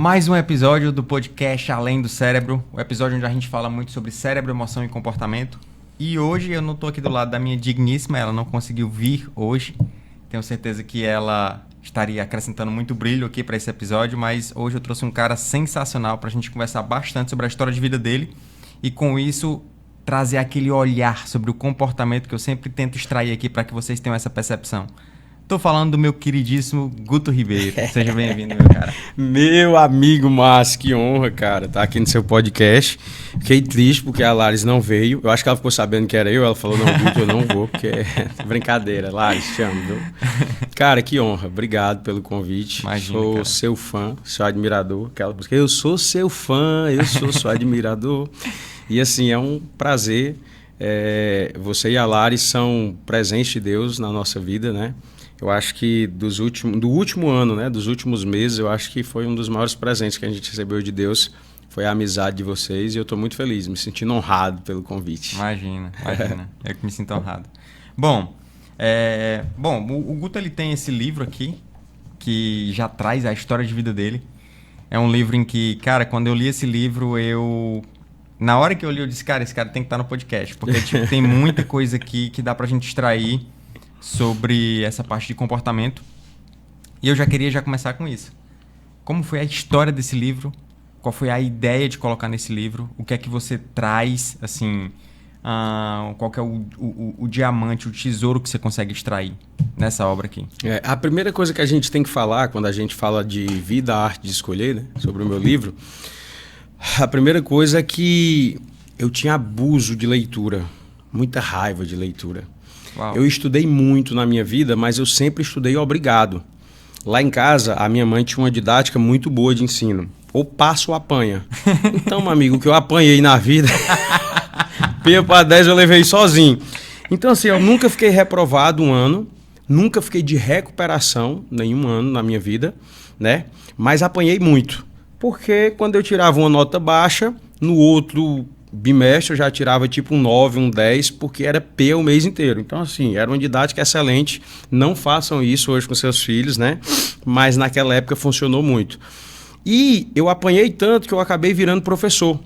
Mais um episódio do podcast Além do Cérebro, o episódio onde a gente fala muito sobre cérebro, emoção e comportamento. E hoje eu não tô aqui do lado da minha digníssima, ela não conseguiu vir hoje. Tenho certeza que ela estaria acrescentando muito brilho aqui para esse episódio, mas hoje eu trouxe um cara sensacional pra gente conversar bastante sobre a história de vida dele e com isso trazer aquele olhar sobre o comportamento que eu sempre tento extrair aqui para que vocês tenham essa percepção. Tô falando do meu queridíssimo Guto Ribeiro. Seja bem-vindo, meu cara. Meu amigo Márcio, que honra, cara, tá aqui no seu podcast. Fiquei triste porque a Laris não veio. Eu acho que ela ficou sabendo que era eu. Ela falou, não, Guto, eu não vou, porque é brincadeira. Laris, te amo, viu? Cara, que honra. Obrigado pelo convite. Imagina, sou cara. seu fã, seu admirador. Aquela música, eu sou seu fã, eu sou seu admirador. E assim, é um prazer. Você e a Laris são presentes de Deus na nossa vida, né? Eu acho que do último ano, né, dos últimos meses, eu acho que foi um dos maiores presentes que a gente recebeu de Deus, foi a amizade de vocês, e eu estou muito feliz, me sentindo honrado pelo convite. Imagina. Eu que me sinto honrado. Bom, o Guto ele tem esse livro aqui, que já traz a história de vida dele. É um livro em que, cara, quando eu li esse livro, na hora que eu li, eu disse, cara, esse cara tem que estar no podcast, porque tipo, tem muita coisa aqui que dá pra gente extrair sobre essa parte de comportamento. E eu já queria começar com isso. Como foi a história desse livro? Qual foi a ideia de colocar nesse livro? O que é que você traz, assim, qual que é o diamante, o tesouro que você consegue extrair nessa obra aqui? A primeira coisa que a gente tem que falar, quando a gente fala de vida, a arte de escolher, né, sobre o meu livro, a primeira coisa é que eu tinha abuso de leitura, muita raiva de leitura. Uau. Eu estudei muito na minha vida, mas eu sempre estudei obrigado. Lá em casa, a minha mãe tinha uma didática muito boa de ensino. Ou passa ou apanha. Então, meu amigo, o que eu apanhei na vida, P para 10 eu levei sozinho. Então, assim, eu nunca fiquei reprovado um ano, nunca fiquei de recuperação nenhum ano na minha vida, né? Mas apanhei muito. Porque quando eu tirava uma nota baixa, no outro bimestre eu já tirava tipo um 9, um 10, porque era P o mês inteiro. Então, assim, era uma didática excelente. Não façam isso hoje com seus filhos, né? Mas naquela época funcionou muito. E eu apanhei tanto que eu acabei virando professor.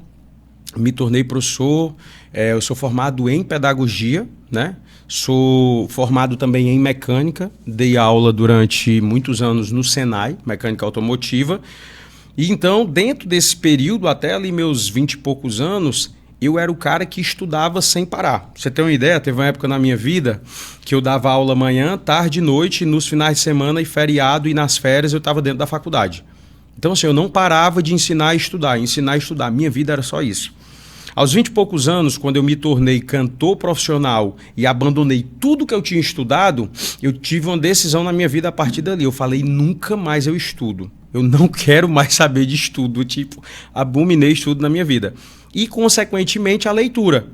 Me tornei professor, eu sou formado em pedagogia, né? Sou formado também em mecânica, dei aula durante muitos anos no Senai, mecânica automotiva. E então, dentro desse período, até ali meus 20 e poucos anos, eu era o cara que estudava sem parar. Pra você ter uma ideia, teve uma época na minha vida que eu dava aula manhã, tarde, noite, nos finais de semana e feriado, e nas férias eu estava dentro da faculdade. Então, assim, eu não parava de ensinar e estudar. Minha vida era só isso. Aos 20 e poucos anos, quando eu me tornei cantor profissional e abandonei tudo que eu tinha estudado, eu tive uma decisão na minha vida a partir dali. Eu falei, nunca mais eu estudo. Eu não quero mais saber de estudo. Tipo, abominei estudo na minha vida. E, consequentemente, a leitura.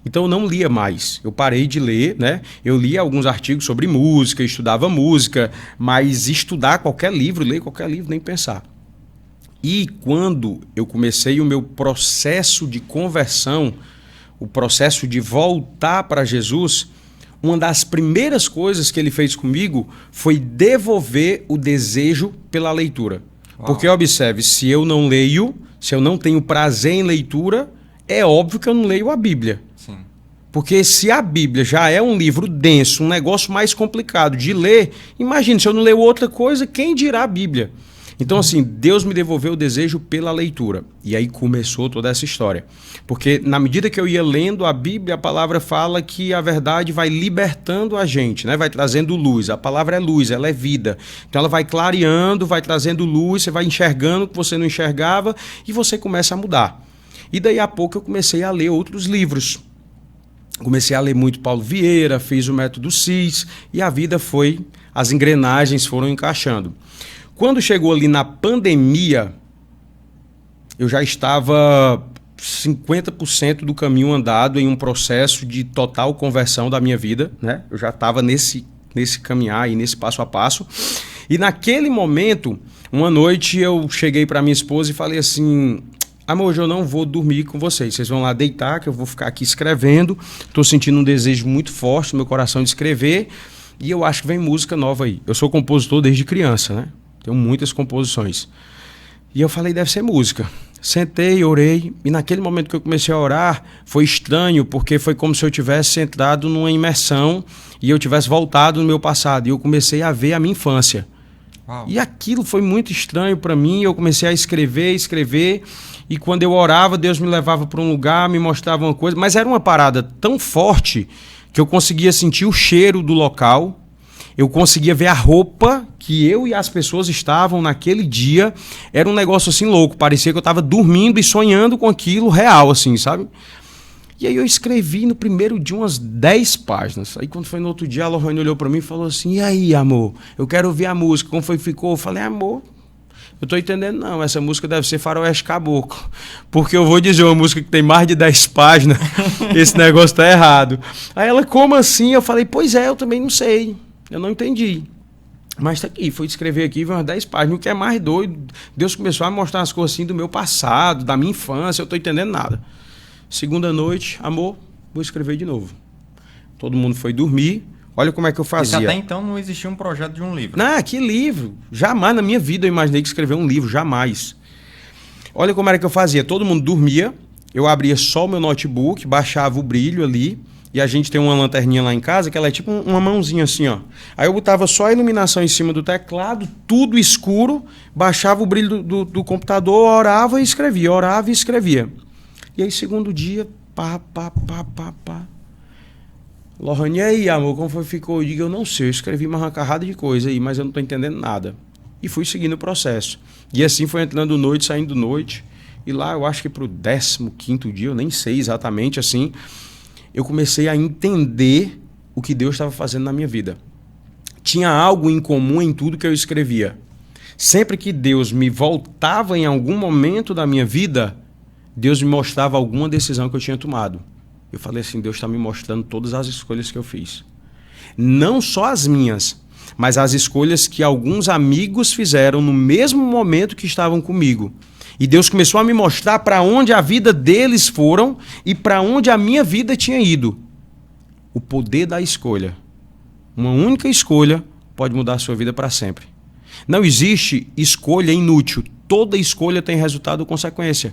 Então, eu não lia mais. Eu parei de ler, né? Eu lia alguns artigos sobre música, estudava música, mas estudar qualquer livro, ler qualquer livro, nem pensar. E quando eu comecei o meu processo de conversão, o processo de voltar para Jesus, uma das primeiras coisas que ele fez comigo foi devolver o desejo pela leitura. Uau. Porque, observe, se eu não leio, se eu não tenho prazer em leitura, é óbvio que eu não leio a Bíblia. Sim. Porque se a Bíblia já é um livro denso, um negócio mais complicado de ler, imagine, se eu não leio outra coisa, quem dirá a Bíblia? Então, assim, Deus me devolveu o desejo pela leitura. E aí começou toda essa história. Porque na medida que eu ia lendo a Bíblia, a palavra fala que a verdade vai libertando a gente, né? Vai trazendo luz. A palavra é luz, ela é vida. Então ela vai clareando, vai trazendo luz, você vai enxergando o que você não enxergava e você começa a mudar. E daí a pouco eu comecei a ler outros livros. Comecei a ler muito Paulo Vieira, fiz o método CIS e a vida foi, as engrenagens foram encaixando. Quando chegou ali na pandemia, eu já estava 50% do caminho andado em um processo de total conversão da minha vida, né? Eu já estava nesse caminhar e nesse passo a passo. E naquele momento, uma noite eu cheguei para minha esposa e falei assim, amor, hoje eu não vou dormir com vocês. Vocês vão lá deitar, que eu vou ficar aqui escrevendo. Estou sentindo um desejo muito forte no meu coração de escrever. E eu acho que vem música nova aí. Eu sou compositor desde criança, né? Tenho muitas composições. E eu falei, deve ser música. Sentei, orei, e naquele momento que eu comecei a orar, foi estranho, porque foi como se eu tivesse entrado numa imersão e eu tivesse voltado no meu passado. E eu comecei a ver a minha infância. Uau. E aquilo foi muito estranho para mim. Eu comecei a escrever, e quando eu orava, Deus me levava para um lugar, me mostrava uma coisa, mas era uma parada tão forte que eu conseguia sentir o cheiro do local, eu conseguia ver a roupa que eu e as pessoas estavam naquele dia. Era um negócio assim louco, parecia que eu estava dormindo e sonhando com aquilo real, assim, sabe? E aí eu escrevi no primeiro dia umas 10 páginas. Aí quando foi no outro dia, a Lohane olhou para mim e falou assim, e aí, amor, eu quero ouvir a música, como foi que ficou? Eu falei, amor, eu tô entendendo não, essa música deve ser Faroeste Caboclo, porque eu vou dizer uma música que tem mais de 10 páginas, esse negócio tá errado. Aí ela, como assim? Eu falei, pois é, eu também não sei, eu não entendi. Mas tá aqui, fui escrever aqui, umas 10 páginas. O que é mais doido, Deus começou a mostrar as coisas assim do meu passado, da minha infância, eu tô entendendo nada. Segunda noite, amor, vou escrever de novo. Todo mundo foi dormir. Olha como é que eu fazia. Até então não existia um projeto de um livro. Não, que livro? Jamais na minha vida eu imaginei que escrever um livro, jamais. Olha como era que eu fazia. Todo mundo dormia, eu abria só o meu notebook, baixava o brilho ali, e a gente tem uma lanterninha lá em casa, que ela é tipo uma mãozinha assim, ó. Aí eu botava só a iluminação em cima do teclado, tudo escuro, baixava o brilho do computador, orava e escrevia, orava e escrevia. E aí, segundo dia, pá. Lohane, e aí, amor, como foi que ficou? Eu digo, eu não sei, eu escrevi uma carrada de coisa aí, mas eu não tô entendendo nada. E fui seguindo o processo. E assim foi entrando noite, saindo noite. E lá, eu acho que pro 15º dia, eu nem sei exatamente assim, eu comecei a entender o que Deus estava fazendo na minha vida. Tinha algo em comum em tudo que eu escrevia. Sempre que Deus me voltava em algum momento da minha vida, Deus me mostrava alguma decisão que eu tinha tomado. Eu falei assim, Deus está me mostrando todas as escolhas que eu fiz. Não só as minhas, mas as escolhas que alguns amigos fizeram no mesmo momento que estavam comigo. E Deus começou a me mostrar para onde a vida deles foram e para onde a minha vida tinha ido. O poder da escolha. Uma única escolha pode mudar a sua vida para sempre. Não existe escolha inútil. Toda escolha tem resultado ou consequência.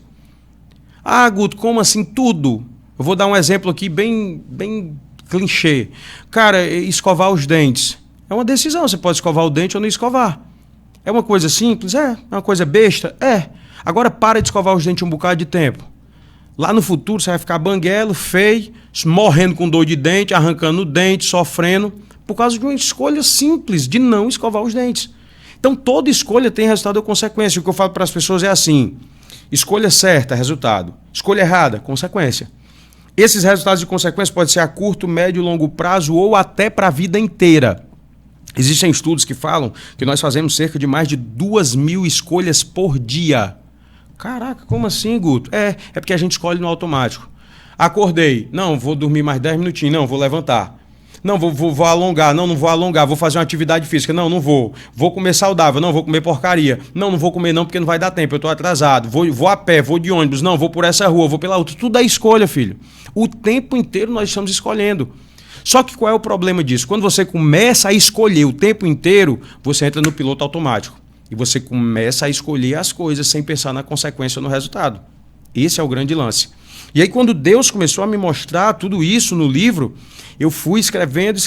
Ah, Guto, como assim tudo? Eu vou dar um exemplo aqui bem clichê. Cara, escovar os dentes. É uma decisão, você pode escovar o dente ou não escovar. É uma coisa simples? É uma coisa besta? É. Agora para de escovar os dentes um bocado de tempo. Lá no futuro você vai ficar banguelo, feio, morrendo com dor de dente, arrancando o dente, sofrendo, por causa de uma escolha simples de não escovar os dentes. Então toda escolha tem resultado ou consequência. O que eu falo para as pessoas é assim, escolha certa, resultado. Escolha errada, consequência. Esses resultados e consequências podem ser a curto, médio, longo prazo ou até para a vida inteira. Existem estudos que falam que nós fazemos cerca de mais de 2.000 escolhas por dia. Caraca, como assim, Guto? É porque a gente escolhe no automático. Acordei. Não, vou dormir mais 10 minutinhos. Não, vou levantar. Não, vou alongar. Não vou alongar. Vou fazer uma atividade física. Não vou. Vou comer saudável. Não, vou comer porcaria. Não vou comer não porque não vai dar tempo. Eu estou atrasado. Vou a pé, vou de ônibus. Não, vou por essa rua, vou pela outra. Tudo é escolha, filho. O tempo inteiro nós estamos escolhendo. Só que qual é o problema disso? Quando você começa a escolher o tempo inteiro, você entra no piloto automático. E você começa a escolher as coisas sem pensar na consequência ou no resultado. Esse é o grande lance. E aí quando Deus começou a me mostrar tudo isso no livro, eu fui escrevendo,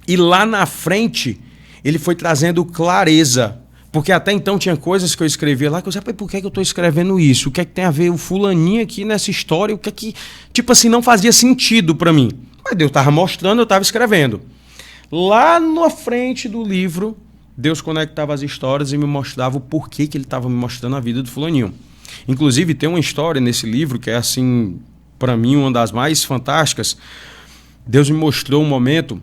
e lá na frente ele foi trazendo clareza. Porque até então tinha coisas que eu escrevia lá que eu dizia, por que eu estou escrevendo isso? O que é que tem a ver o fulaninho aqui nessa história? O que é que, tipo assim, não fazia sentido para mim. Mas Deus estava mostrando, eu estava escrevendo. Lá na frente do livro, Deus conectava as histórias e me mostrava o porquê que ele estava me mostrando a vida do fulaninho. Inclusive, tem uma história nesse livro que é, assim, para mim, uma das mais fantásticas. Deus me mostrou um momento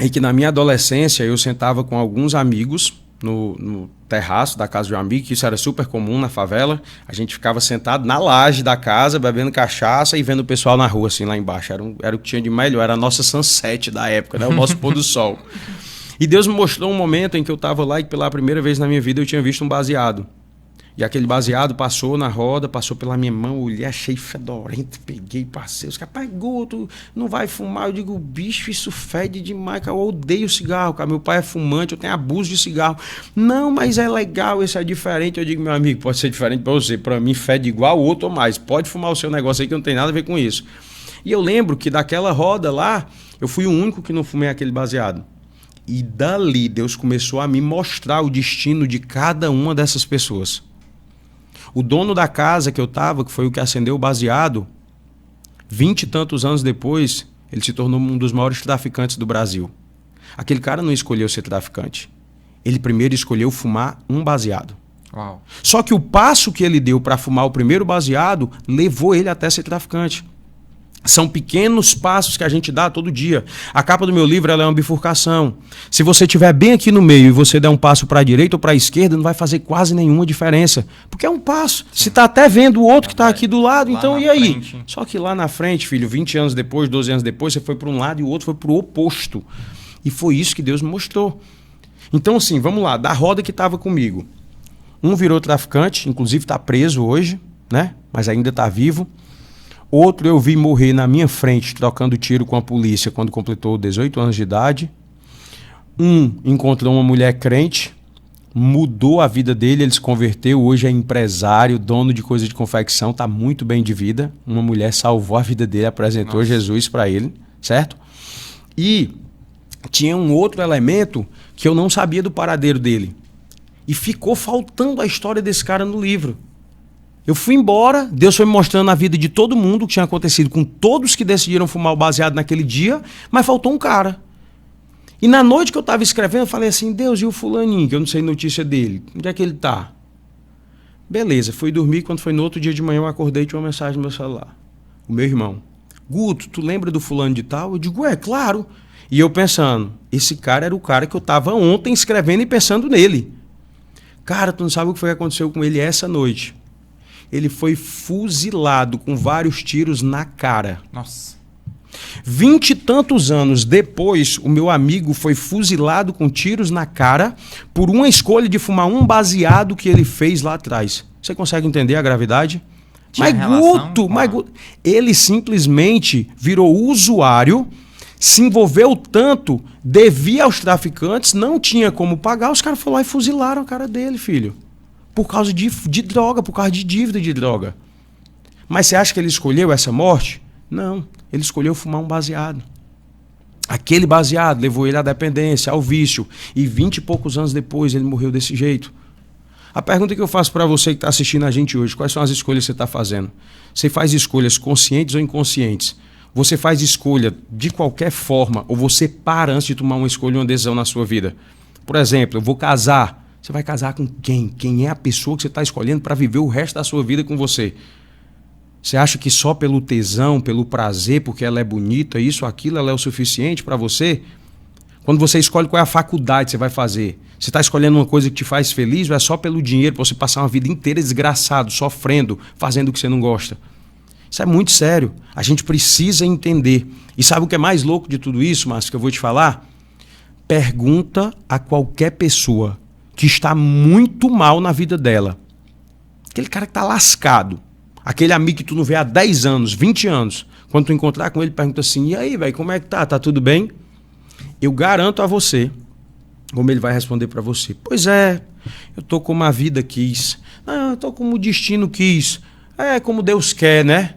em que, na minha adolescência, eu sentava com alguns amigos no terraço da casa de um amigo, que isso era super comum na favela. A gente ficava sentado na laje da casa, bebendo cachaça e vendo o pessoal na rua, assim, lá embaixo. Era o que tinha de melhor, era a nossa sunset da época, né? O nosso pôr do sol. E Deus me mostrou um momento em que eu estava lá e pela primeira vez na minha vida eu tinha visto um baseado. E aquele baseado passou na roda, passou pela minha mão, olhei, achei fedorento, peguei, passei. Os caras, pai, Guto, não vai fumar? Eu digo, bicho, isso fede demais, cara, eu odeio cigarro, cara. Meu pai é fumante, eu tenho abuso de cigarro. Não, mas é legal, esse é diferente. Eu digo, meu amigo, pode ser diferente pra você. Pra mim, fede igual o outro ou mais. Pode fumar o seu negócio aí que não tem nada a ver com isso. E eu lembro que daquela roda lá, eu fui o único que não fumei aquele baseado. E dali, Deus começou a me mostrar o destino de cada uma dessas pessoas. O dono da casa que eu estava, que foi o que acendeu o baseado, 20 e tantos anos depois, ele se tornou um dos maiores traficantes do Brasil. Aquele cara não escolheu ser traficante. Ele primeiro escolheu fumar um baseado. Uau. Só que o passo que ele deu para fumar o primeiro baseado levou ele até ser traficante. São pequenos passos que a gente dá todo dia. A capa do meu livro ela é uma bifurcação. Se você estiver bem aqui no meio e você der um passo para a direita ou para a esquerda, não vai fazer quase nenhuma diferença. Porque é um passo. Você está até vendo o outro que está aqui do lado, então e aí? Frente. Só que lá na frente, filho, 20 anos depois, 12 anos depois, você foi para um lado e o outro foi para o oposto. E foi isso que Deus me mostrou. Então assim, vamos lá, da roda que estava comigo. Um virou traficante, inclusive está preso hoje, né? Mas ainda está vivo. Outro eu vi morrer na minha frente, trocando tiro com a polícia quando completou 18 anos de idade. Um encontrou uma mulher crente, mudou a vida dele, ele se converteu, hoje é empresário, dono de coisa de confecção, está muito bem de vida. Uma mulher salvou a vida dele, apresentou Jesus para ele, certo? E tinha um outro elemento que eu não sabia do paradeiro dele. E ficou faltando a história desse cara no livro. Eu fui embora, Deus foi me mostrando a vida de todo mundo, o que tinha acontecido com todos que decidiram fumar o baseado naquele dia, mas faltou um cara. E na noite que eu estava escrevendo, eu falei assim, Deus, e o fulaninho, que eu não sei notícia dele, onde é que ele tá? Beleza, fui dormir, quando foi no outro dia de manhã eu acordei e tinha uma mensagem no meu celular. O meu irmão, Guto, tu lembra do fulano de tal? Eu digo, claro. E eu pensando, esse cara era o cara que eu estava ontem escrevendo e pensando nele. Cara, tu não sabe o que foi que aconteceu com ele essa noite. Ele foi fuzilado com vários tiros na cara. Nossa. 20 e tantos anos depois, o meu amigo foi fuzilado com tiros na cara por uma escolha de fumar um baseado que ele fez lá atrás. Você consegue entender a gravidade? Mas Guto, ele simplesmente virou usuário, se envolveu tanto, devia aos traficantes, não tinha como pagar, os caras foram lá e fuzilaram a cara dele, filho. Por causa de droga, por causa de dívida de droga. Mas você acha que ele escolheu essa morte? Não, ele escolheu fumar um baseado. Aquele baseado levou ele à dependência, ao vício. E 20 e poucos anos depois ele morreu desse jeito. A pergunta que eu faço para você que está assistindo a gente hoje, quais são as escolhas que você está fazendo? Você faz escolhas conscientes ou inconscientes? Você faz escolha de qualquer forma ou você para antes de tomar uma escolha, uma decisão na sua vida? Por exemplo, eu vou casar. Você vai casar com quem? Quem é a pessoa que você está escolhendo para viver o resto da sua vida com você? Você acha que só pelo tesão, pelo prazer, porque ela é bonita, isso, aquilo, ela é o suficiente para você? Quando você escolhe qual é a faculdade que você vai fazer, você está escolhendo uma coisa que te faz feliz ou é só pelo dinheiro para você passar uma vida inteira desgraçado, sofrendo, fazendo o que você não gosta? Isso é muito sério. A gente precisa entender. E sabe o que é mais louco de tudo isso, Márcio, que eu vou te falar? Pergunta a qualquer pessoa que está muito mal na vida dela. Aquele cara que está lascado. Aquele amigo que tu não vê há 10 anos, 20 anos. Quando tu encontrar com ele, pergunta assim, e aí, velho, como é que tá? Tá tudo bem? Eu garanto a você, como ele vai responder para você. Pois é, eu tô como a vida quis. Não, eu tô como o destino quis. É como Deus quer, né?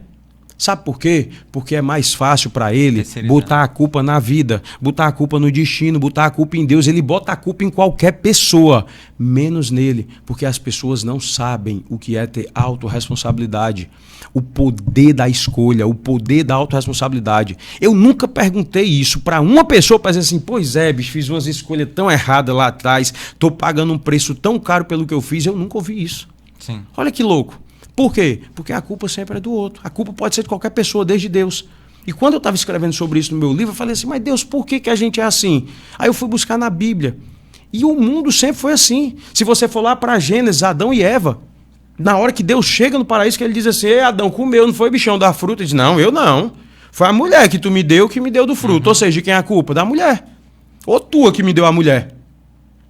Sabe por quê? Porque é mais fácil para ele botar a culpa na vida, botar a culpa no destino, botar a culpa em Deus. Ele bota a culpa em qualquer pessoa, menos nele, porque as pessoas não sabem o que é ter autorresponsabilidade, o poder da escolha, o poder da autorresponsabilidade. Eu nunca perguntei isso para uma pessoa para dizer assim, pois é, bicho, fiz umas escolhas tão erradas lá atrás, tô pagando um preço tão caro pelo que eu fiz. Eu nunca ouvi isso. Sim. Olha que louco. Por quê? Porque a culpa sempre é do outro. A culpa pode ser de qualquer pessoa, desde Deus. E quando eu estava escrevendo sobre isso no meu livro, eu falei assim, mas Deus, por que a gente é assim? Aí eu fui buscar na Bíblia. E o mundo sempre foi assim. Se você for lá para Gênesis, Adão e Eva, na hora que Deus chega no paraíso, que ele diz assim, Adão, comeu, não foi bichão da fruta? Ele diz, não, eu não. Foi a mulher que tu me deu, que me deu do fruto. Ou seja, de quem é a culpa? Da mulher. Ou tua que me deu a mulher.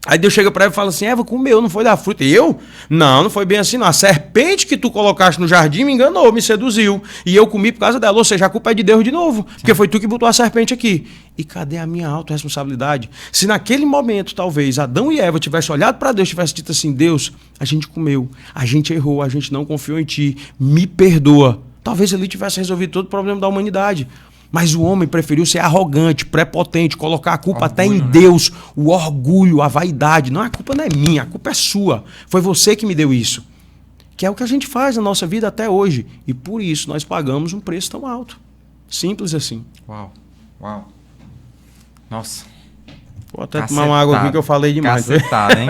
Aí Deus chega pra Eva e fala assim, Eva, comeu, não foi da fruta. E eu? Não, não foi bem assim, não. A serpente que tu colocaste no jardim me enganou, me seduziu. E eu comi por causa dela. Ou seja, a culpa é de Deus de novo. Sim. Porque foi tu que botou a serpente aqui. E cadê a minha autorresponsabilidade? Se naquele momento, talvez, Adão e Eva tivessem olhado pra Deus, tivessem dito assim, Deus, a gente comeu, a gente errou, a gente não confiou em ti, me perdoa. Talvez ele tivesse resolvido todo o problema da humanidade. Mas o homem preferiu ser arrogante, prepotente, colocar a culpa até em Deus, o orgulho, a vaidade. Não, a culpa não é minha, a culpa é sua. Foi você que me deu isso. Que é o que a gente faz na nossa vida até hoje. E por isso nós pagamos um preço tão alto. Simples assim. Uau, uau. Nossa. Vou até tomar uma água aqui que eu falei demais. Cacetada, hein?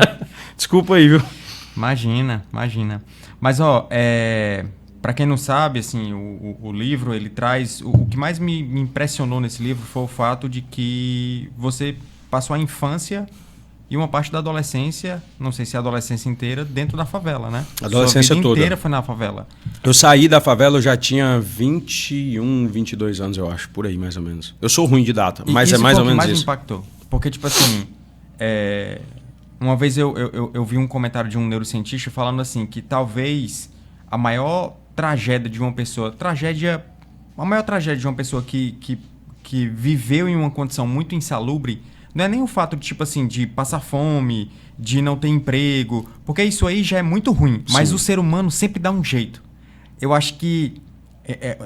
Desculpa aí, viu? Imagina. Mas, ó, para quem não sabe, assim, o livro, ele traz... O que mais me impressionou nesse livro foi o fato de que você passou a infância e uma parte da adolescência, não sei se a adolescência inteira, dentro da favela, né? A adolescência toda. A vida toda. inteira foi na favela. Eu saí da favela, eu já tinha 21, 22 anos, eu acho, por aí, mais ou menos. Eu sou ruim de data, mas é mais ou menos isso. Isso mais me impactou. Porque, tipo assim, uma vez eu vi um comentário de um neurocientista falando assim, que talvez a maior tragédia de uma pessoa... A maior tragédia de uma pessoa que viveu em uma condição muito insalubre não é nem o fato de, tipo assim, de passar fome, de não ter emprego, porque isso aí já é muito ruim. Sim. Mas o ser humano sempre dá um jeito. Eu acho que,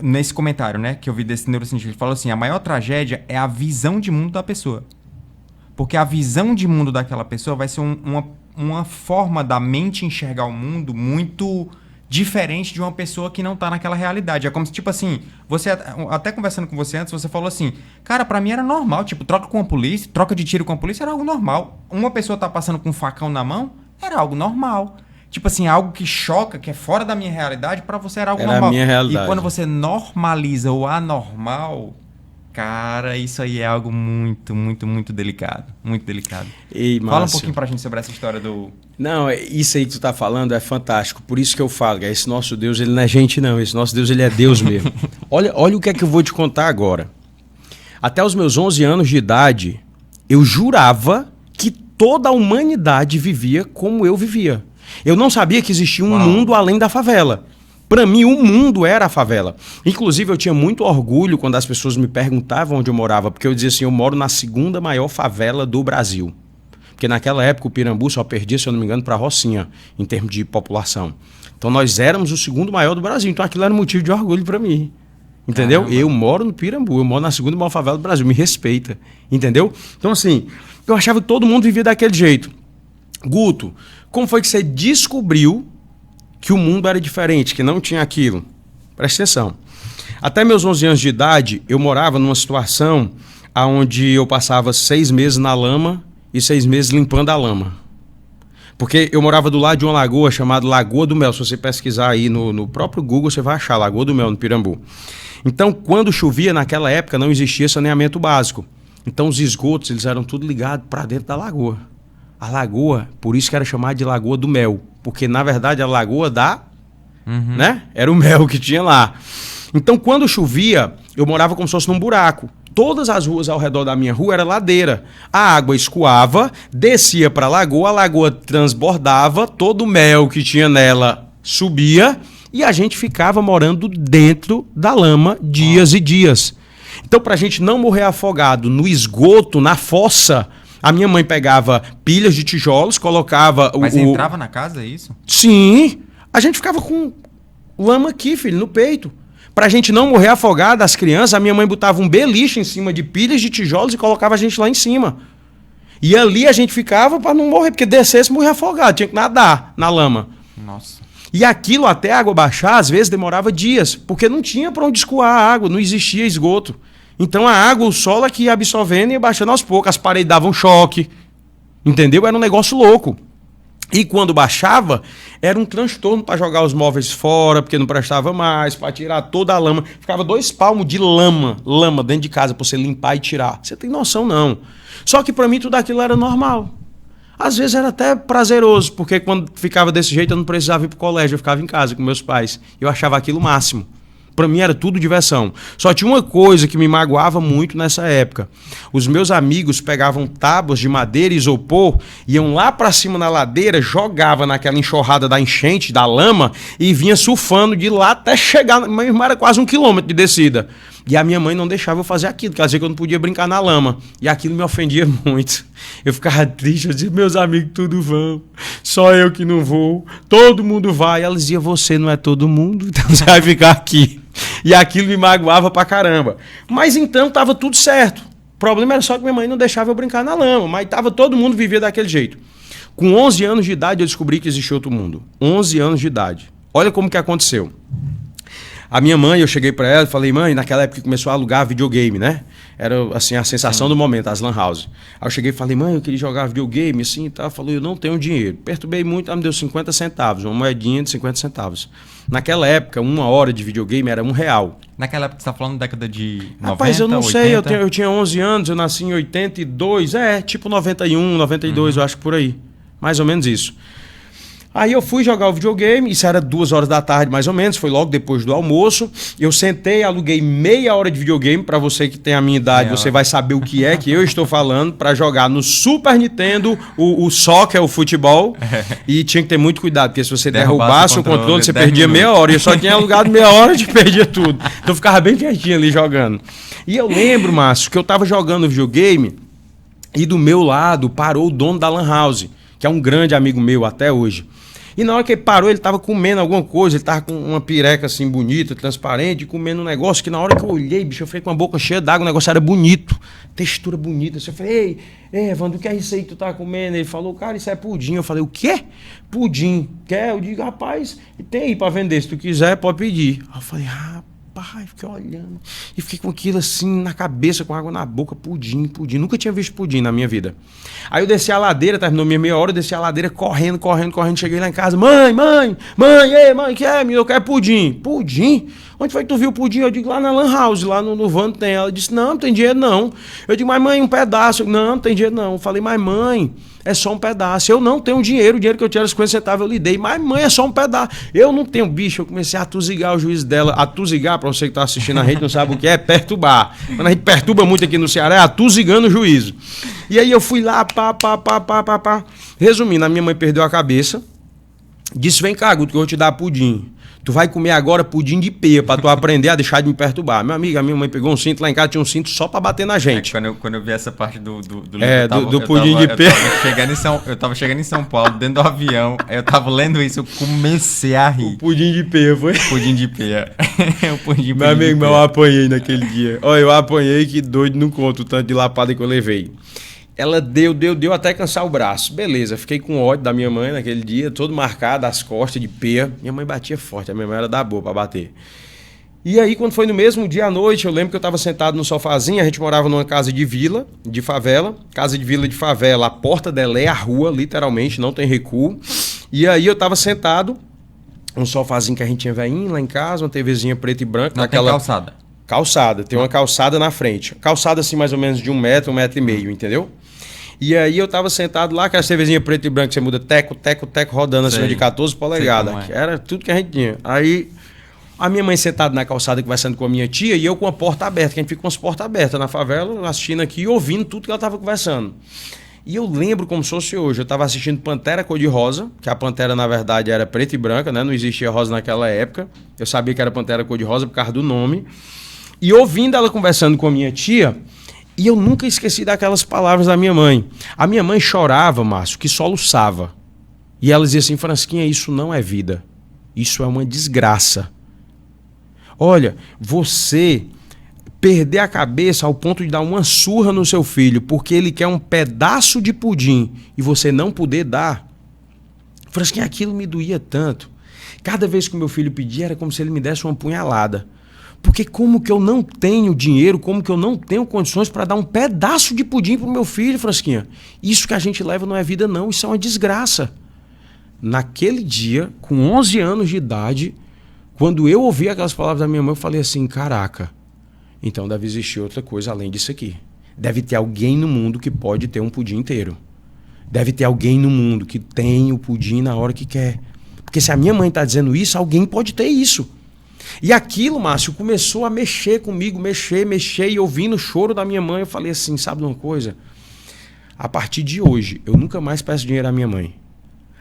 nesse comentário, né, que eu vi desse neurocientista, ele falou assim, a maior tragédia é a visão de mundo da pessoa. Porque a visão de mundo daquela pessoa vai ser uma forma da mente enxergar o mundo muito diferente de uma pessoa que não tá naquela realidade. É como se, tipo assim, você, até conversando com você antes, você falou assim, cara, pra mim era normal, tipo, troca de tiro com a polícia era algo normal. Uma pessoa tá passando com um facão na mão, era algo normal. Tipo assim, algo que choca, que é fora da minha realidade, pra você era algo normal. A minha realidade. E quando você normaliza o anormal, cara, isso aí é algo muito, muito, muito delicado. Muito delicado. Ei, fala um pouquinho pra gente sobre essa história do... Não, isso aí que tu tá falando é fantástico. Por isso que eu falo, que esse nosso Deus, ele não é gente não. Esse nosso Deus, ele é Deus mesmo. Olha o que é que eu vou te contar agora. Até os meus 11 anos de idade, eu jurava que toda a humanidade vivia como eu vivia. Eu não sabia que existia um mundo além da favela. Para mim, o mundo era a favela. Inclusive, eu tinha muito orgulho quando as pessoas me perguntavam onde eu morava, porque eu dizia assim, eu moro na segunda maior favela do Brasil. Porque naquela época o Pirambu só perdia, se eu não me engano, para Rocinha, em termos de população. Então nós éramos o segundo maior do Brasil. Então aquilo era um motivo de orgulho para mim. Entendeu? Caramba. Eu moro no Pirambu, eu moro na segunda maior favela do Brasil. Me respeita. Entendeu? Então assim, eu achava que todo mundo vivia daquele jeito. Guto, como foi que você descobriu que o mundo era diferente, que não tinha aquilo? Presta atenção. Até meus 11 anos de idade, eu morava numa situação onde eu passava 6 meses na lama e 6 meses limpando a lama. Porque eu morava do lado de uma lagoa chamada Lagoa do Mel. Se você pesquisar aí no próprio Google, você vai achar Lagoa do Mel, no Pirambu. Então, quando chovia, naquela época, não existia saneamento básico. Então, os esgotos, eles eram tudo ligados para dentro da lagoa. A lagoa, por isso que era chamada de Lagoa do Mel. Porque, na verdade, a lagoa né? Era o mel que tinha lá. Então, quando chovia, eu morava como se fosse num buraco. Todas as ruas ao redor da minha rua era ladeira. A água escoava, descia para a lagoa transbordava, todo o mel que tinha nela subia e a gente ficava morando dentro da lama dias e dias. Então, para a gente não morrer afogado no esgoto, na fossa, a minha mãe pegava pilhas de tijolos, colocava... Mas entrava na casa, é isso? Sim. A gente ficava com lama aqui, filho, no peito. Pra gente não morrer afogado, as crianças, a minha mãe botava um beliche em cima de pilhas de tijolos e colocava a gente lá em cima. E ali a gente ficava pra não morrer, porque descesse morrer afogado, tinha que nadar na lama. Nossa. E aquilo até a água baixar, às vezes demorava dias, porque não tinha pra onde escoar a água, não existia esgoto. Então a água, o solo aqui ia absorvendo e ia baixando aos poucos, as paredes davam choque, entendeu? Era um negócio louco. E quando baixava, era um transtorno para jogar os móveis fora, porque não prestava mais, para tirar toda a lama. Ficava 2 palmos de lama dentro de casa para você limpar e tirar. Você tem noção, não. Só que para mim tudo aquilo era normal. Às vezes era até prazeroso, porque quando ficava desse jeito eu não precisava ir para o colégio, eu ficava em casa com meus pais. Eu achava aquilo o máximo. Pra mim era tudo diversão. Só tinha uma coisa que me magoava muito nessa época. Os meus amigos pegavam tábuas de madeira e isopor, iam lá pra cima na ladeira, jogava naquela enxurrada da enchente, da lama, e vinha surfando de lá até chegar, mas era quase 1 quilômetro de descida. E a minha mãe não deixava eu fazer aquilo, quer dizer que eu não podia brincar na lama. E aquilo me ofendia muito. Eu ficava triste, eu dizia, meus amigos tudo vão, só eu que não vou, todo mundo vai. Ela dizia, você não é todo mundo, então você vai ficar aqui. E aquilo me magoava pra caramba. Mas então tava tudo certo. O problema era só que minha mãe não deixava eu brincar na lama, mas tava todo mundo vivendo daquele jeito. Com 11 anos de idade eu descobri que existia outro mundo. 11 anos de idade. Olha como que aconteceu. A minha mãe, eu cheguei pra ela e falei, mãe, naquela época que começou a alugar videogame, né? Era, assim, a sensação do momento, as lan house. Aí eu cheguei e falei, mãe, eu queria jogar videogame, assim, e tal. Ela falou, eu não tenho dinheiro. Perturbei muito, ela me deu 50 centavos, uma moedinha de 50 centavos. Naquela época, 1 hora de videogame era R$1. Naquela época, você tá falando década de 90, Rapaz, eu não 80? sei, eu tinha 11 anos, eu nasci em 82, tipo 91, 92, eu acho que por aí. Mais ou menos isso. Aí eu fui jogar o videogame, isso era 2 horas da tarde mais ou menos, foi logo depois do almoço. Eu sentei, aluguei meia hora de videogame, pra você que tem a minha idade, você vai saber o que é que eu estou falando, pra jogar no Super Nintendo, o soccer, o futebol, e tinha que ter muito cuidado, porque se você derrubasse o controle, você perdia meia hora, e eu só tinha alugado meia hora e perdia tudo. Então eu ficava bem quietinho ali jogando. E eu lembro, Márcio, que eu tava jogando videogame, e do meu lado parou o dono da Lan House, que é um grande amigo meu até hoje. E na hora que ele parou, ele tava comendo alguma coisa, ele tava com uma pireca assim bonita, transparente, comendo um negócio que na hora que eu olhei, bicho, eu fiquei com a boca cheia d'água, o negócio era bonito, textura bonita. Eu falei, ei, Evandro, o que é isso aí que tu tá comendo? Ele falou, cara, isso é pudim. Eu falei, o quê? Pudim. Quer? Eu digo, rapaz, tem aí pra vender, se tu quiser, pode pedir. Aí eu falei, rapaz, fiquei olhando. E fiquei com aquilo assim na cabeça, com água na boca, pudim, pudim. Nunca tinha visto pudim na minha vida. Aí eu desci a ladeira, terminou minha meia hora, eu desci a ladeira correndo. Cheguei lá em casa, mãe, que é? Eu quero pudim. Pudim? Onde foi que tu viu o pudim? Eu digo, lá na Lan House, lá no Vando tem. Ela disse, não tem dinheiro não. Eu digo, mas mãe, um pedaço. Não tem dinheiro não. Eu falei, mas mãe, é só um pedaço. Eu não tenho dinheiro, o dinheiro que eu tinha era 50 centavos, eu lhe dei. Mas mãe, é só um pedaço. Eu não tenho, bicho. Eu comecei a atusigar o juiz dela. Atusigar, pra você que tá assistindo a gente, não sabe o que é perturbar. Quando a gente perturba muito aqui no Ceará, é atusigando o juízo. E aí eu fui lá, pá. Resumindo, a minha mãe perdeu a cabeça. Disse, vem cá, Guto, que eu vou te dar pudim. Tu vai comer agora pudim de peia pra tu aprender a deixar de me perturbar. Meu amigo, a minha mãe pegou um cinto, lá em casa tinha um cinto só pra bater na gente. Quando eu vi essa parte do do pudim de peia. Eu tava chegando em São Paulo, dentro do avião, aí eu tava lendo isso, eu comecei a rir. O pudim de peia, foi? Pudim de peia. Meu amigo, eu apanhei naquele dia. Olha, eu apanhei que doido, não conto o tanto de lapada que eu levei. Ela deu até cansar o braço. Beleza, fiquei com ódio da minha mãe naquele dia, todo marcado, as costas de peia. Minha mãe batia forte, a minha mãe era da boa pra bater. E aí, quando foi no mesmo dia à noite, eu lembro que eu tava sentado no sofazinho, a gente morava numa casa de vila, de favela. Casa de vila de favela, a porta dela é a rua, literalmente, não tem recuo. E aí eu tava sentado, um sofazinho que a gente tinha velhinho lá em casa, uma TVzinha preta e branca. Não tem calçada? Calçada, tem uma calçada na frente. Calçada assim mais ou menos de 1 metro, 1,5 metro, entendeu? E aí eu tava sentado lá, aquela cervezinha preta e branca que você muda teco, rodando acima de 14 polegadas. Que era tudo que a gente tinha. Aí a minha mãe sentada na calçada conversando com a minha tia e eu com a porta aberta, que a gente fica com as portas abertas na favela, assistindo aqui e ouvindo tudo que ela tava conversando. E eu lembro como se fosse hoje, eu tava assistindo Pantera Cor-de-Rosa, que a Pantera na verdade era preta e branca, né? Não existia rosa naquela época. Eu sabia que era Pantera Cor-de-Rosa por causa do nome. E ouvindo ela conversando com a minha tia, e eu nunca esqueci daquelas palavras da minha mãe. A minha mãe chorava, Márcio, que soluçava. E ela dizia assim, Francisquinha, isso não é vida. Isso é uma desgraça. Olha, você perder a cabeça ao ponto de dar uma surra no seu filho porque ele quer um pedaço de pudim e você não poder dar. Francisquinha, aquilo me doía tanto. Cada vez que o meu filho pedia era como se ele me desse uma punhalada. Porque como que eu não tenho dinheiro, como que eu não tenho condições para dar um pedaço de pudim pro meu filho, Francisquinha? Isso que a gente leva não é vida não, isso é uma desgraça. Naquele dia, com 11 anos de idade, quando eu ouvi aquelas palavras da minha mãe, eu falei assim, caraca, então deve existir outra coisa além disso aqui. Deve ter alguém no mundo que pode ter um pudim inteiro. Deve ter alguém no mundo que tem o pudim na hora que quer. Porque se a minha mãe está dizendo isso, alguém pode ter isso. E aquilo, Márcio, começou a mexer comigo, mexer, e ouvindo o choro da minha mãe, eu falei assim, sabe de uma coisa? A partir de hoje, eu nunca mais peço dinheiro à minha mãe.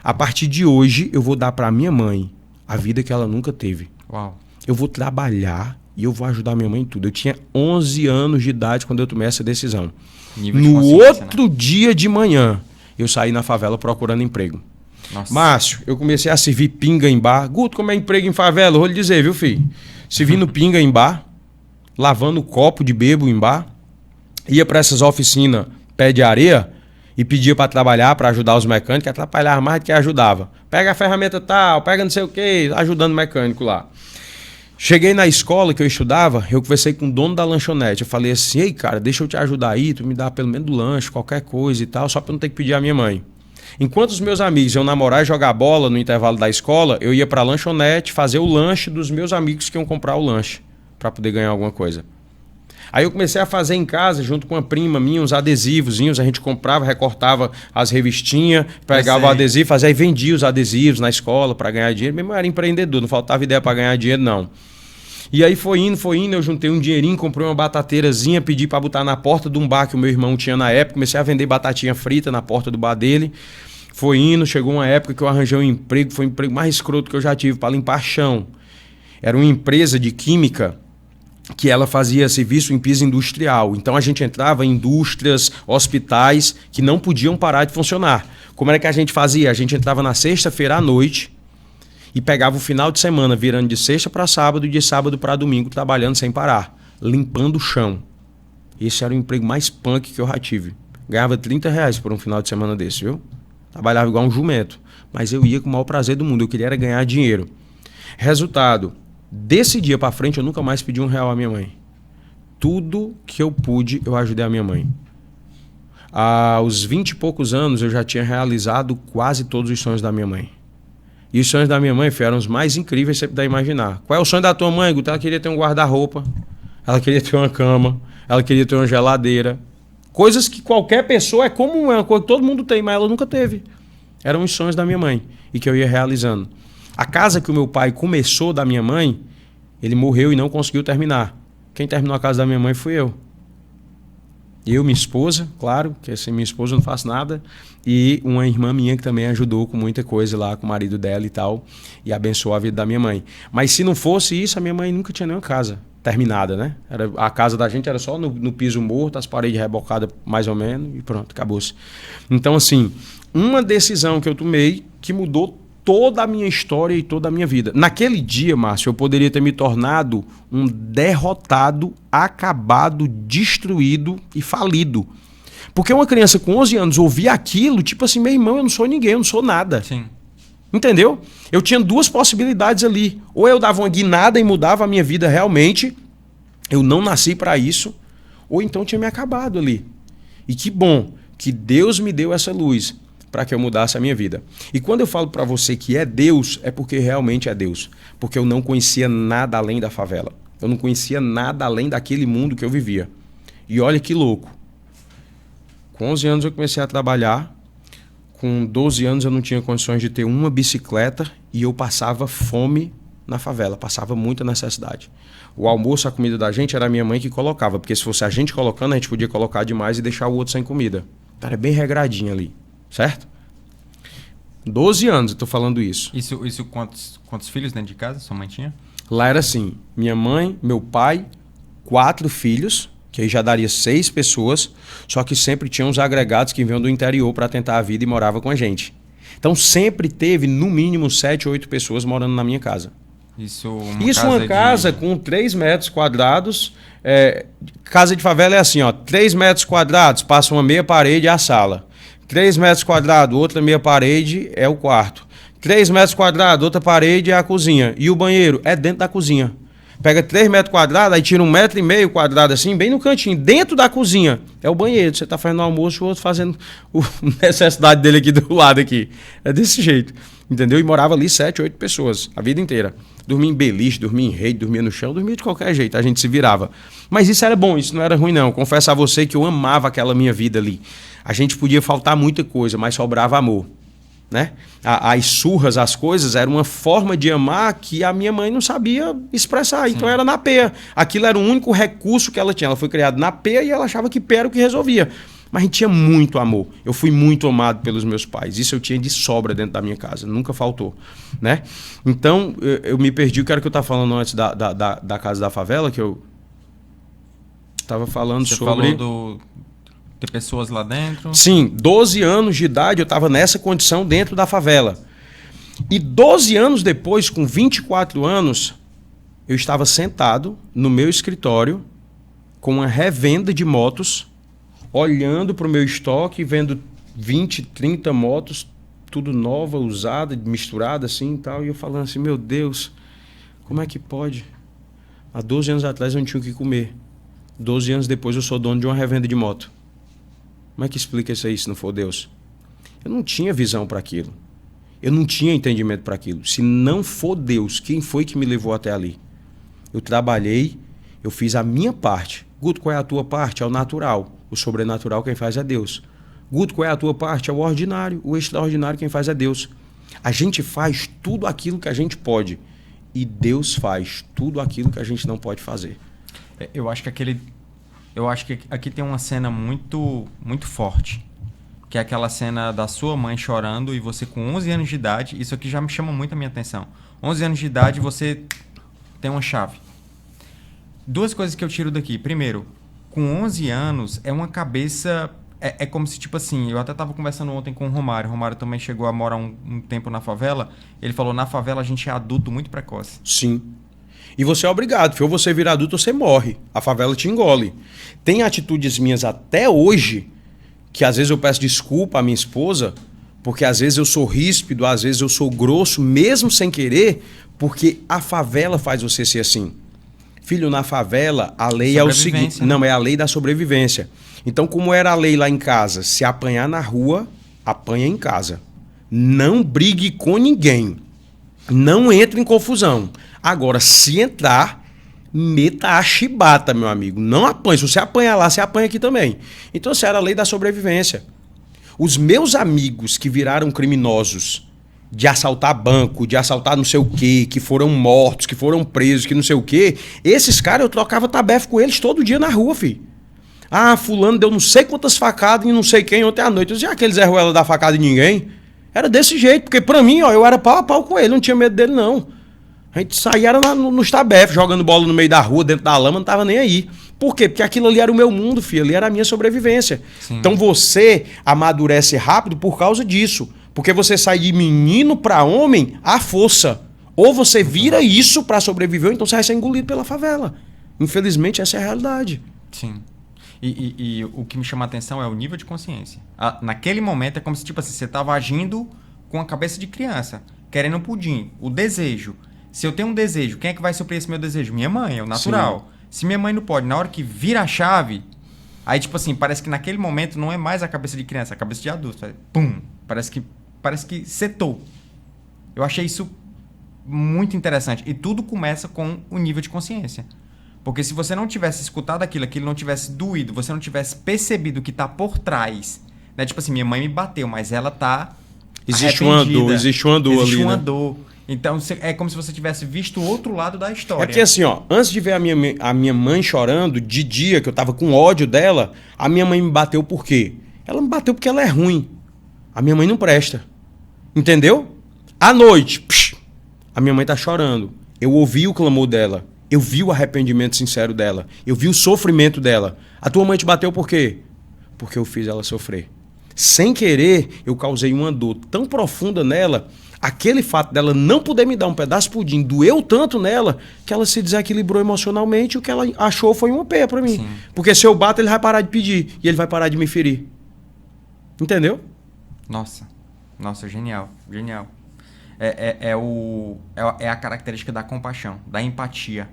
A partir de hoje, eu vou dar para minha mãe a vida que ela nunca teve. Uau. Eu vou trabalhar e eu vou ajudar minha mãe em tudo. Eu tinha 11 anos de idade quando eu tomei essa decisão. No outro dia de manhã, eu saí na favela procurando emprego. Nossa. Márcio, eu comecei a servir pinga em bar. Guto, como é emprego em favela? Eu vou lhe dizer, viu, filho? Servindo pinga em bar, lavando copo de bebo em bar, ia para essas oficinas pé de areia e pedia para trabalhar, para ajudar os mecânicos, que atrapalhava mais do que ajudava. Pega a ferramenta tal, pega não sei o que, ajudando o mecânico lá. Cheguei na escola que eu estudava, eu conversei com o dono da lanchonete. Eu falei assim, ei, cara, deixa eu te ajudar aí, tu me dá pelo menos do lanche, qualquer coisa e tal, só para não ter que pedir à minha mãe. Enquanto os meus amigos iam namorar e jogar bola no intervalo da escola, eu ia para a lanchonete fazer o lanche dos meus amigos que iam comprar o lanche para poder ganhar alguma coisa. Aí eu comecei a fazer em casa, junto com uma prima minha, uns adesivozinhos, a gente comprava, recortava as revistinhas, pegava o adesivo, fazia e vendia os adesivos na escola para ganhar dinheiro. Mesmo eu era empreendedor, não faltava ideia para ganhar dinheiro, não. E aí foi indo, eu juntei um dinheirinho, comprei uma batateirazinha, pedi para botar na porta de um bar que o meu irmão tinha na época, comecei a vender batatinha frita na porta do bar dele. Foi indo, chegou uma época que eu arranjei um emprego, foi o emprego mais escroto que eu já tive, para limpar chão. Era uma empresa de química que ela fazia serviço em piso industrial. Então a gente entrava em indústrias, hospitais que não podiam parar de funcionar. Como era que a gente fazia? A gente entrava na sexta-feira à noite e pegava o final de semana, virando de sexta para sábado e de sábado para domingo, trabalhando sem parar, limpando o chão. Esse era o emprego mais punk que eu já tive. Ganhava R$30 por um final de semana desse, viu? Trabalhava igual um jumento. Mas eu ia com o maior prazer do mundo. Eu queria era ganhar dinheiro. Resultado, desse dia para frente eu nunca mais pedi R$1 à minha mãe. Tudo que eu pude, eu ajudei a minha mãe. Aos 20 e poucos anos eu já tinha realizado quase todos os sonhos da minha mãe. E os sonhos da minha mãe eram os mais incríveis que você puder imaginar. Qual é o sonho da tua mãe, Guto? Ela queria ter um guarda-roupa, ela queria ter uma cama, ela queria ter uma geladeira. Coisas que qualquer pessoa, é comum, é uma coisa que todo mundo tem, mas ela nunca teve. Eram os sonhos da minha mãe e que eu ia realizando. A casa que o meu pai começou da minha mãe, ele morreu e não conseguiu terminar. Quem terminou a casa da minha mãe fui eu. Eu, minha esposa, claro, que sem minha esposa eu não faço nada, e uma irmã minha que também ajudou com muita coisa lá, com o marido dela e tal, e abençoou a vida da minha mãe. Mas se não fosse isso, a minha mãe nunca tinha nenhuma casa terminada, né? A casa da gente era só no piso morto, as paredes rebocadas mais ou menos, e pronto, acabou-se. Então, assim, uma decisão que eu tomei que mudou toda a minha história e toda a minha vida. Naquele dia, Márcio, eu poderia ter me tornado um derrotado, acabado, destruído e falido. Porque uma criança com 11 anos ouvir aquilo, tipo assim, meu irmão, eu não sou ninguém, eu não sou nada. Sim. Entendeu? Eu tinha duas possibilidades ali. Ou eu dava uma guinada e mudava a minha vida realmente, eu não nasci para isso, ou então tinha me acabado ali. E que bom que Deus me deu essa luz para que eu mudasse a minha vida. E quando eu falo para você que é Deus, é porque realmente é Deus. Porque eu não conhecia nada além da favela. Eu não conhecia nada além daquele mundo que eu vivia. E olha que louco. Com 11 anos eu comecei a trabalhar. Com 12 anos eu não tinha condições de ter uma bicicleta e eu passava fome na favela. Passava muita necessidade. O almoço, a comida da gente era a minha mãe que colocava. Porque se fosse a gente colocando, a gente podia colocar demais e deixar o outro sem comida. Então era bem regradinho ali. Certo? 12 anos eu tô falando isso. Isso quantos filhos dentro de casa sua mãe tinha? Lá era assim, minha mãe, meu pai, 4 filhos, que aí já daria 6 pessoas, só que sempre tinha uns agregados que vinham do interior para tentar a vida e morava com a gente. Então sempre teve no mínimo 7, 8 pessoas morando na minha casa. Isso uma casa com 3 metros quadrados. Casa de favela é assim, ó, 3 metros quadrados, passa uma meia parede e a sala. 3 metros quadrados, outra meia parede é o quarto. 3 metros quadrados, outra parede é a cozinha. E o banheiro é dentro da cozinha. Pega 3 metros quadrados, aí tira 1,5 metro quadrado assim, bem no cantinho, dentro da cozinha. É o banheiro. Você tá fazendo o almoço, o outro fazendo a necessidade dele aqui do lado aqui. É desse jeito. Entendeu? E morava ali 7, 8 pessoas, a vida inteira. Dormia em beliche, dormia em rede, dormia no chão, dormia de qualquer jeito, a gente se virava. Mas isso era bom, isso não era ruim não. Confesso a você que eu amava aquela minha vida ali. A gente podia faltar muita coisa, mas sobrava amor. né? As surras, as coisas, era uma forma de amar que a minha mãe não sabia expressar. Sim. Então era na peia. Aquilo era o único recurso que ela tinha. Ela foi criada na peia e ela achava que peia era o que resolvia. Mas a gente tinha muito amor. Eu fui muito amado pelos meus pais. Isso eu tinha de sobra dentro da minha casa. Nunca faltou, né? Então, eu me perdi. O que era que eu estava falando antes da Casa da Favela, que eu estava falando Você sobre... falou ter pessoas lá dentro? Sim, 12 anos de idade eu estava nessa condição dentro da favela. E 12 anos depois, com 24 anos, eu estava sentado no meu escritório com uma revenda de motos, olhando para o meu estoque, vendo 20, 30 motos, tudo nova, usada, misturada assim e tal. E eu falando assim, meu Deus, como é que pode? Há 12 anos atrás eu não tinha o que comer. 12 anos depois eu sou dono de uma revenda de moto. Como é que explica isso aí se não for Deus? Eu não tinha visão para aquilo. Eu não tinha entendimento para aquilo. Se não for Deus, quem foi que me levou até ali? Eu trabalhei, eu fiz a minha parte. Guto, qual é a tua parte? É o natural. O sobrenatural quem faz é Deus. Guto, qual é a tua parte? É o ordinário. O extraordinário quem faz é Deus. A gente faz tudo aquilo que a gente pode. E Deus faz tudo aquilo que a gente não pode fazer. Eu acho que aqui tem uma cena muito, muito forte. Que é aquela cena da sua mãe chorando e você com 11 anos de idade. Isso aqui já me chama muito a minha atenção. 11 anos de idade você tem uma chave. Duas coisas que eu tiro daqui. Primeiro, com 11 anos é uma cabeça... É como se, tipo assim, eu até estava conversando ontem com o Romário. O Romário também chegou a morar um tempo na favela. Ele falou, na favela a gente é adulto muito precoce. Sim. E você é obrigado, se você virar adulto, você morre. A favela te engole. Tem atitudes minhas até hoje, que às vezes eu peço desculpa à minha esposa, porque às vezes eu sou ríspido, às vezes eu sou grosso, mesmo sem querer, porque a favela faz você ser assim. Filho, na favela, a lei é o seguinte... Não, é a lei da sobrevivência. Então, como era a lei lá em casa? Se apanhar na rua, apanha em casa. Não brigue com ninguém. Não entre em confusão. Agora, se entrar, meta a chibata, meu amigo. Não apanhe. Se você apanhar lá, você apanha aqui também. Então, essa era a lei da sobrevivência. Os meus amigos que viraram criminosos de assaltar banco, de assaltar não sei o quê, que foram mortos, que foram presos, que não sei o quê, esses caras eu trocava tabefe com eles todo dia na rua, filho. Ah, fulano deu não sei quantas facadas em não sei quem ontem à noite. Eu dizia, aquele Zé Ruela dá facada em ninguém. Era desse jeito, porque pra mim, ó, eu era pau a pau com ele, não tinha medo dele, não. A gente saía nos tabefes, jogando bola no meio da rua, dentro da lama, não tava nem aí. Por quê? Porque aquilo ali era o meu mundo, filho, ali era a minha sobrevivência. Sim. Então você amadurece rápido por causa disso. Porque você sai de menino pra homem à força. Ou você vira isso pra sobreviver, ou então você vai ser engolido pela favela. Infelizmente, essa é a realidade. Sim. E o que me chama a atenção é o nível de consciência. Naquele momento é como se, tipo assim, você tava agindo com a cabeça de criança, querendo um pudim, o desejo. Se eu tenho um desejo, quem é que vai suprir esse meu desejo? Minha mãe, é o natural. Sim. Se minha mãe não pode, na hora que vira a chave, aí, tipo assim, parece que naquele momento não é mais a cabeça de criança, é a cabeça de adulto. Pum! Parece que setou. Eu achei isso muito interessante. E tudo começa com o nível de consciência. Porque se você não tivesse escutado aquilo não tivesse doído, você não tivesse percebido o que tá por trás, né? Tipo assim, minha mãe me bateu, mas ela tá existe uma dor existe ali, uma né? dor. Então, é como se você tivesse visto o outro lado da história. É porque assim, ó, antes de ver a minha mãe chorando, de dia, que eu tava com ódio dela, a minha mãe me bateu por quê? Ela me bateu porque ela é ruim. A minha mãe não presta. Entendeu? À noite, a minha mãe tá chorando. Eu ouvi o clamor dela. Eu vi o arrependimento sincero dela. Eu vi o sofrimento dela. A tua mãe te bateu por quê? Porque eu fiz ela sofrer. Sem querer, eu causei uma dor tão profunda nela, aquele fato dela não poder me dar um pedaço de pudim doeu tanto nela, que ela se desequilibrou emocionalmente e o que ela achou foi uma peia pra mim. Sim. Porque se eu bato, ele vai parar de pedir e ele vai parar de me ferir. Entendeu? Nossa, genial. É a característica da compaixão, da empatia.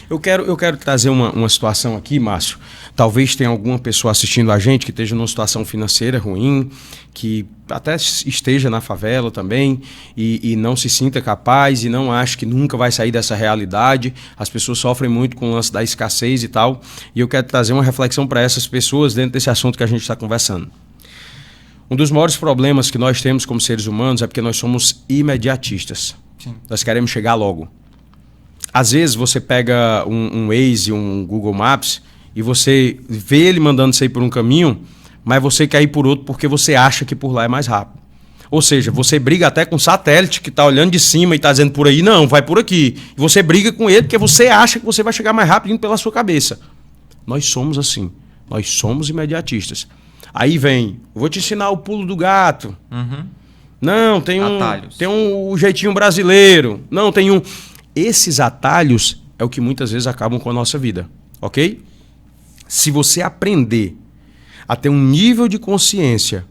Eu quero trazer uma situação aqui, Márcio. Talvez tenha alguma pessoa assistindo a gente que esteja numa situação financeira ruim, que até esteja na favela também e não se sinta capaz e não ache que nunca vai sair dessa realidade. As pessoas sofrem muito com o lance da escassez e tal. E eu quero trazer uma reflexão para essas pessoas dentro desse assunto que a gente está conversando. Um dos maiores problemas que nós temos como seres humanos é porque nós somos imediatistas. Sim. Nós queremos chegar logo. Às vezes você pega um Waze, um Google Maps, e você vê ele mandando você ir por um caminho, mas você quer ir por outro porque você acha que por lá é mais rápido. Ou seja, você briga até com o satélite que está olhando de cima e está dizendo por aí, não, vai por aqui. E você briga com ele porque você acha que você vai chegar mais rápido indo pela sua cabeça. Nós somos assim. Nós somos imediatistas. Aí vem, vou te ensinar o pulo do gato. Uhum. Não, tem um jeitinho brasileiro. Não, tem um... Esses atalhos é o que muitas vezes acabam com a nossa vida, ok? Se você aprender a ter um nível de consciência,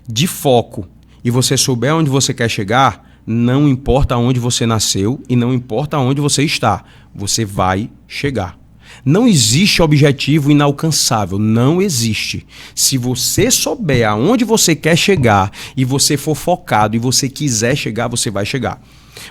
de foco, e você souber onde você quer chegar, não importa onde você nasceu e não importa onde você está, você vai chegar. Não existe objetivo inalcançável, não existe. Se você souber aonde você quer chegar e você for focado e você quiser chegar, você vai chegar.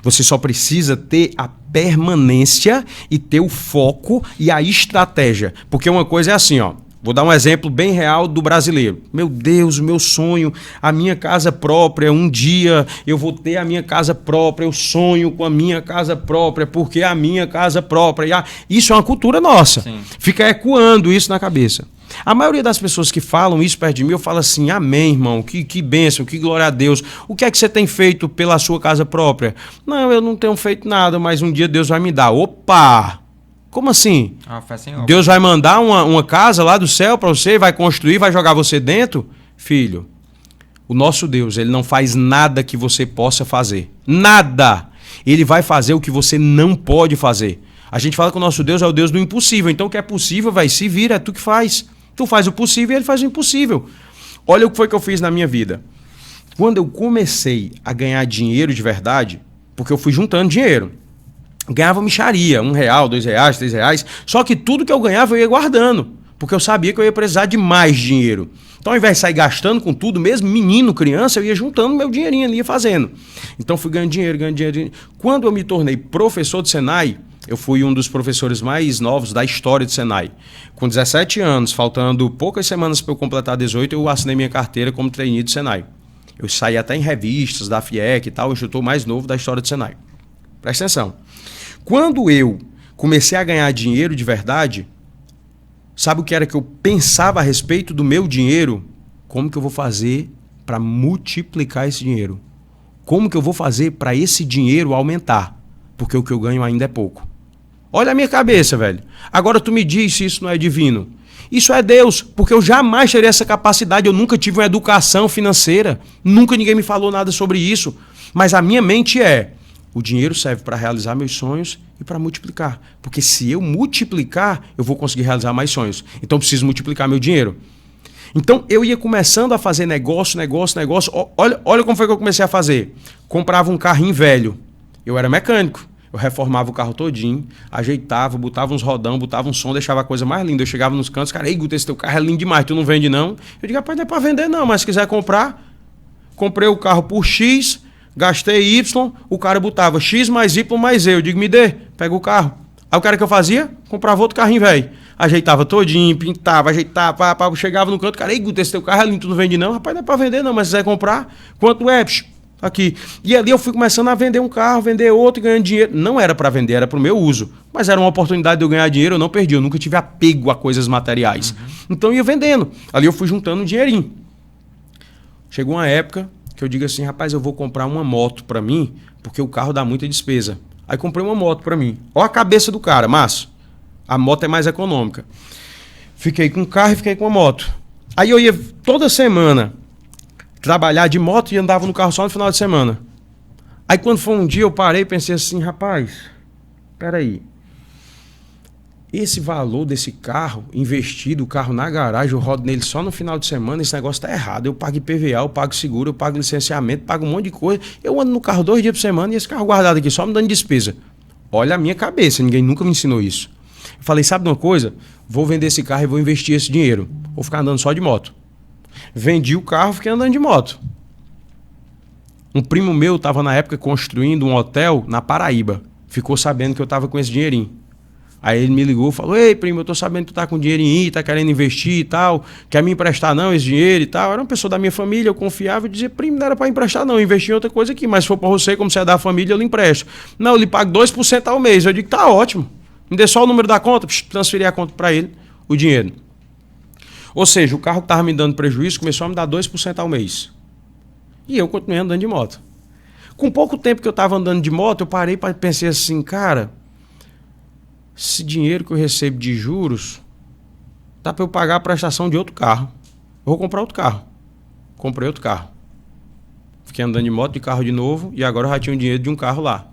Você só precisa ter a permanência e ter o foco e a estratégia. Porque uma coisa é assim, ó. Vou dar um exemplo bem real do brasileiro. Meu Deus, o meu sonho, a minha casa própria. Um dia eu vou ter a minha casa própria. Eu sonho com a minha casa própria, porque é a minha casa própria. Isso é uma cultura nossa. Sim. Fica ecoando isso na cabeça. A maioria das pessoas que falam isso perto de mim, eu falo assim, amém, irmão, que bênção, que glória a Deus. O que é que você tem feito pela sua casa própria? Não, eu não tenho feito nada, mas um dia Deus vai me dar. Opa! Como assim? Deus vai mandar uma casa lá do céu para você, vai construir, vai jogar você dentro? Filho, o nosso Deus, ele não faz nada que você possa fazer. Nada! Ele vai fazer o que você não pode fazer. A gente fala que o nosso Deus é o Deus do impossível. Então o que é possível, vai, se vira, é tu que faz. Tu faz o possível e ele faz o impossível. Olha o que foi que eu fiz na minha vida. Quando eu comecei a ganhar dinheiro de verdade, porque eu fui juntando dinheiro. Ganhava mixaria, R$1, R$2, R$3. Só que tudo que eu ganhava eu ia guardando. Porque eu sabia que eu ia precisar de mais dinheiro. Então ao invés de sair gastando com tudo, mesmo menino, criança, eu ia juntando meu dinheirinho ali, ia fazendo. Então fui ganhando dinheiro. Quando eu me tornei professor de Senai, eu fui um dos professores mais novos da história de Senai. Com 17 anos, faltando poucas semanas para eu completar 18, eu assinei minha carteira como trainee de Senai. Eu saí até em revistas da FIEC e tal, o instrutor mais novo da história de Senai. Presta atenção. Quando eu comecei a ganhar dinheiro de verdade, sabe o que era que eu pensava a respeito do meu dinheiro? Como que eu vou fazer para multiplicar esse dinheiro? Como que eu vou fazer para esse dinheiro aumentar? Porque o que eu ganho ainda é pouco. Olha a minha cabeça, velho. Agora tu me diz se isso não é divino. Isso é Deus, porque eu jamais teria essa capacidade. Eu nunca tive uma educação financeira. Nunca ninguém me falou nada sobre isso. Mas a minha mente é... O dinheiro serve para realizar meus sonhos e para multiplicar. Porque se eu multiplicar, eu vou conseguir realizar mais sonhos. Então eu preciso multiplicar meu dinheiro. Então eu ia começando a fazer negócio. Olha como foi que eu comecei a fazer. Comprava um carrinho velho. Eu era mecânico. Eu reformava o carro todinho, ajeitava, botava uns rodão, botava um som, deixava a coisa mais linda. Eu chegava nos cantos, cara, ei, Guto, esse teu carro é lindo demais, tu não vende não? Eu digo, rapaz, não é para vender não, mas se quiser comprar, comprei o carro por X, gastei Y, o cara botava X mais Y mais Z. Eu digo, me dê, pega o carro. Aí o cara que eu fazia? Comprava outro carrinho velho. Ajeitava todinho, pintava, ajeitava, chegava no canto, cara, ei, Guto, esse teu carro é lindo, tu não vende não? Rapaz, não é para vender não, mas se quiser comprar, quanto é? Aqui. E ali eu fui começando a vender um carro, vender outro, ganhando dinheiro. Não era para vender, era para o meu uso. Mas era uma oportunidade de eu ganhar dinheiro, eu não perdi. Eu nunca tive apego a coisas materiais. Então eu ia vendendo. Ali eu fui juntando um dinheirinho. Chegou uma época que eu digo assim, rapaz, eu vou comprar uma moto para mim, porque o carro dá muita despesa. Aí comprei uma moto para mim. Olha a cabeça do cara, Márcio. A moto é mais econômica. Fiquei com o carro e fiquei com a moto. Aí eu ia toda semana trabalhar de moto e andava no carro só no final de semana. Aí quando foi um dia eu parei e pensei assim, rapaz, peraí, esse valor desse carro, investido, o carro na garagem, eu rodo nele só no final de semana, esse negócio tá errado. Eu pago IPVA, eu pago seguro, eu pago licenciamento, pago um monte de coisa. Eu ando no carro 2 dias por semana e esse carro guardado aqui só me dando despesa. Olha a minha cabeça, ninguém nunca me ensinou isso. Eu falei, sabe de uma coisa? Vou vender esse carro e vou investir esse dinheiro. Vou ficar andando só de moto. Vendi o carro, fiquei andando de moto. Um primo meu estava na época construindo um hotel na Paraíba. Ficou sabendo que eu estava com esse dinheirinho. Aí ele me ligou e falou, ei, primo, eu tô sabendo que tu tá com dinheiro aí, tá querendo investir e tal, quer me emprestar não esse dinheiro e tal. Era uma pessoa da minha família, eu confiava e dizia, primo, não era pra emprestar não, investir em outra coisa aqui, mas se for pra você, como você é da família, eu lhe empresto. Não, eu lhe pago 2% ao mês. Eu digo, tá ótimo. Me dê só o número da conta, transferi a conta pra ele, o dinheiro. Ou seja, o carro que tava me dando prejuízo começou a me dar 2% ao mês. E eu continuei andando de moto. Com pouco tempo que eu tava andando de moto, eu parei e pensei assim, cara, esse dinheiro que eu recebo de juros dá para eu pagar a prestação de outro carro. Eu vou comprar outro carro. Comprei outro carro. Fiquei andando de moto, de carro de novo, e agora eu já tinha o dinheiro de um carro lá.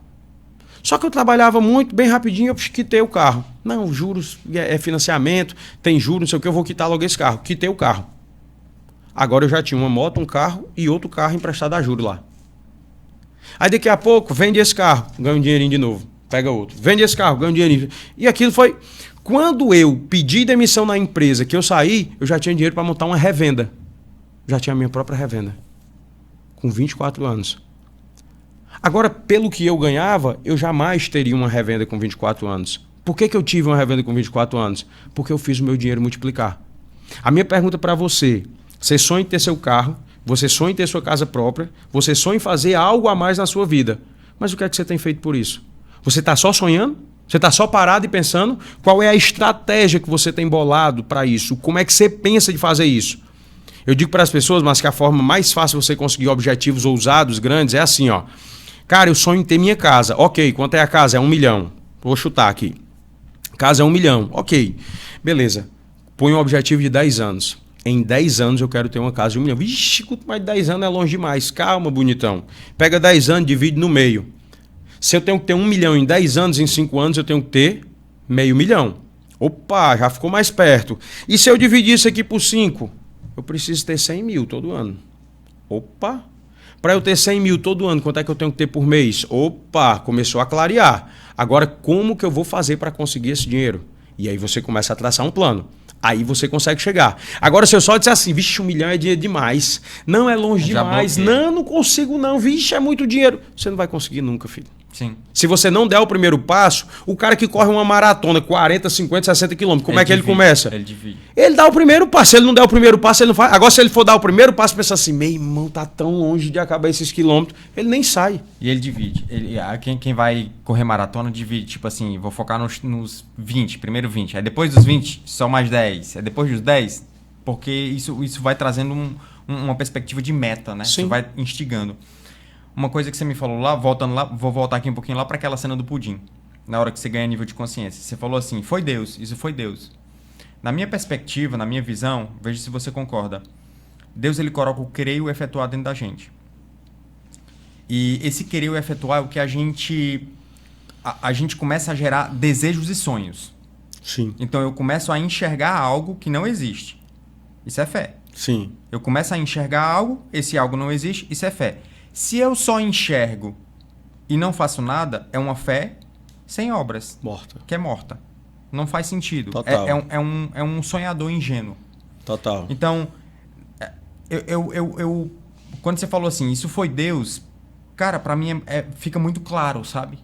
Só que eu trabalhava muito, bem rapidinho, eu quitei o carro. Não, juros, é financiamento, tem juros, não sei o que, eu vou quitar logo esse carro. Quitei o carro. Agora eu já tinha uma moto, um carro e outro carro emprestado a juros lá. Aí daqui a pouco, vende esse carro, ganha um dinheirinho de novo. Pega outro. Vende esse carro, ganha um dinheirinho. E aquilo foi... Quando eu pedi demissão na empresa, que eu saí, eu já tinha dinheiro para montar uma revenda. Já tinha a minha própria revenda. Com 24 anos. Agora, pelo que eu ganhava, eu jamais teria uma revenda com 24 anos. Por que eu tive uma revenda com 24 anos? Porque eu fiz o meu dinheiro multiplicar. A minha pergunta para você, você sonha em ter seu carro, você sonha em ter sua casa própria, você sonha em fazer algo a mais na sua vida. Mas o que é que você tem feito por isso? Você está só sonhando? Você está só parado e pensando? Qual é a estratégia que você tem bolado para isso? Como é que você pensa de fazer isso? Eu digo para as pessoas, mas que a forma mais fácil de você conseguir objetivos ousados, grandes, é assim, ó. Cara, eu sonho em ter minha casa. Ok, quanto é a casa? É 1 milhão. Vou chutar aqui. Casa é 1 milhão. Ok, beleza. Põe um objetivo de 10 anos. Em 10 anos eu quero ter uma casa de 1 milhão. Vixe, quanto mais de 10 anos é longe demais. Calma, bonitão. Pega 10 anos, divide no meio. Se eu tenho que ter 1 milhão em 10 anos, em 5 anos eu tenho que ter meio milhão. Opa, já ficou mais perto. E se eu dividir isso aqui por 5? Eu preciso ter 100 mil todo ano. Opa, para eu ter 100 mil todo ano, quanto é que eu tenho que ter por mês? Opa, começou a clarear. Agora, como que eu vou fazer para conseguir esse dinheiro? E aí você começa a traçar um plano. Aí você consegue chegar. Agora, se eu só disser assim, vixe, 1 milhão é dinheiro demais. Não, é longe demais. Não consigo não. Vixe, é muito dinheiro. Você não vai conseguir nunca, filho. Sim. Se você não der o primeiro passo, o cara que corre uma maratona, 40, 50, 60 quilômetros, como é que ele começa? Ele divide. Ele dá o primeiro passo. Se ele não der o primeiro passo, ele não faz. Agora, se ele for dar o primeiro passo, pensa assim, meu irmão, tá tão longe de acabar esses quilômetros, ele nem sai. E ele divide. Quem vai correr maratona divide, tipo assim, vou focar nos 20, primeiro 20. Aí depois dos 20, só mais 10. Aí depois dos 10, porque isso vai trazendo uma perspectiva de meta, né? Sim. Isso vai instigando. Uma coisa que você me falou lá, voltando lá, vou voltar aqui um pouquinho lá para aquela cena do pudim. Na hora que você ganha nível de consciência. Você falou assim, foi Deus, isso foi Deus. Na minha perspectiva, na minha visão, veja se você concorda. Deus, ele coloca o querer e o efetuar dentro da gente. E esse querer e o efetuar é o que a gente começa a gerar desejos e sonhos. Sim. Então eu começo a enxergar algo que não existe. Isso é fé. Sim. Eu começo a enxergar algo, esse algo não existe, isso é fé. Se eu só enxergo e não faço nada, é uma fé sem obras. Morta. Que é morta. Não faz sentido. Total. É um sonhador ingênuo. Total. Então, quando você falou assim, isso foi Deus, cara, pra mim fica muito claro, sabe?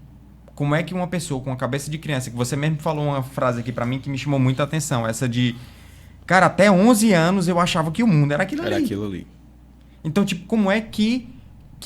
Como é que uma pessoa com a cabeça de criança, que você mesmo falou uma frase aqui pra mim que me chamou muita atenção, essa de, cara, até 11 anos eu achava que o mundo era aquilo ali. Era aquilo ali. Então, tipo, como é que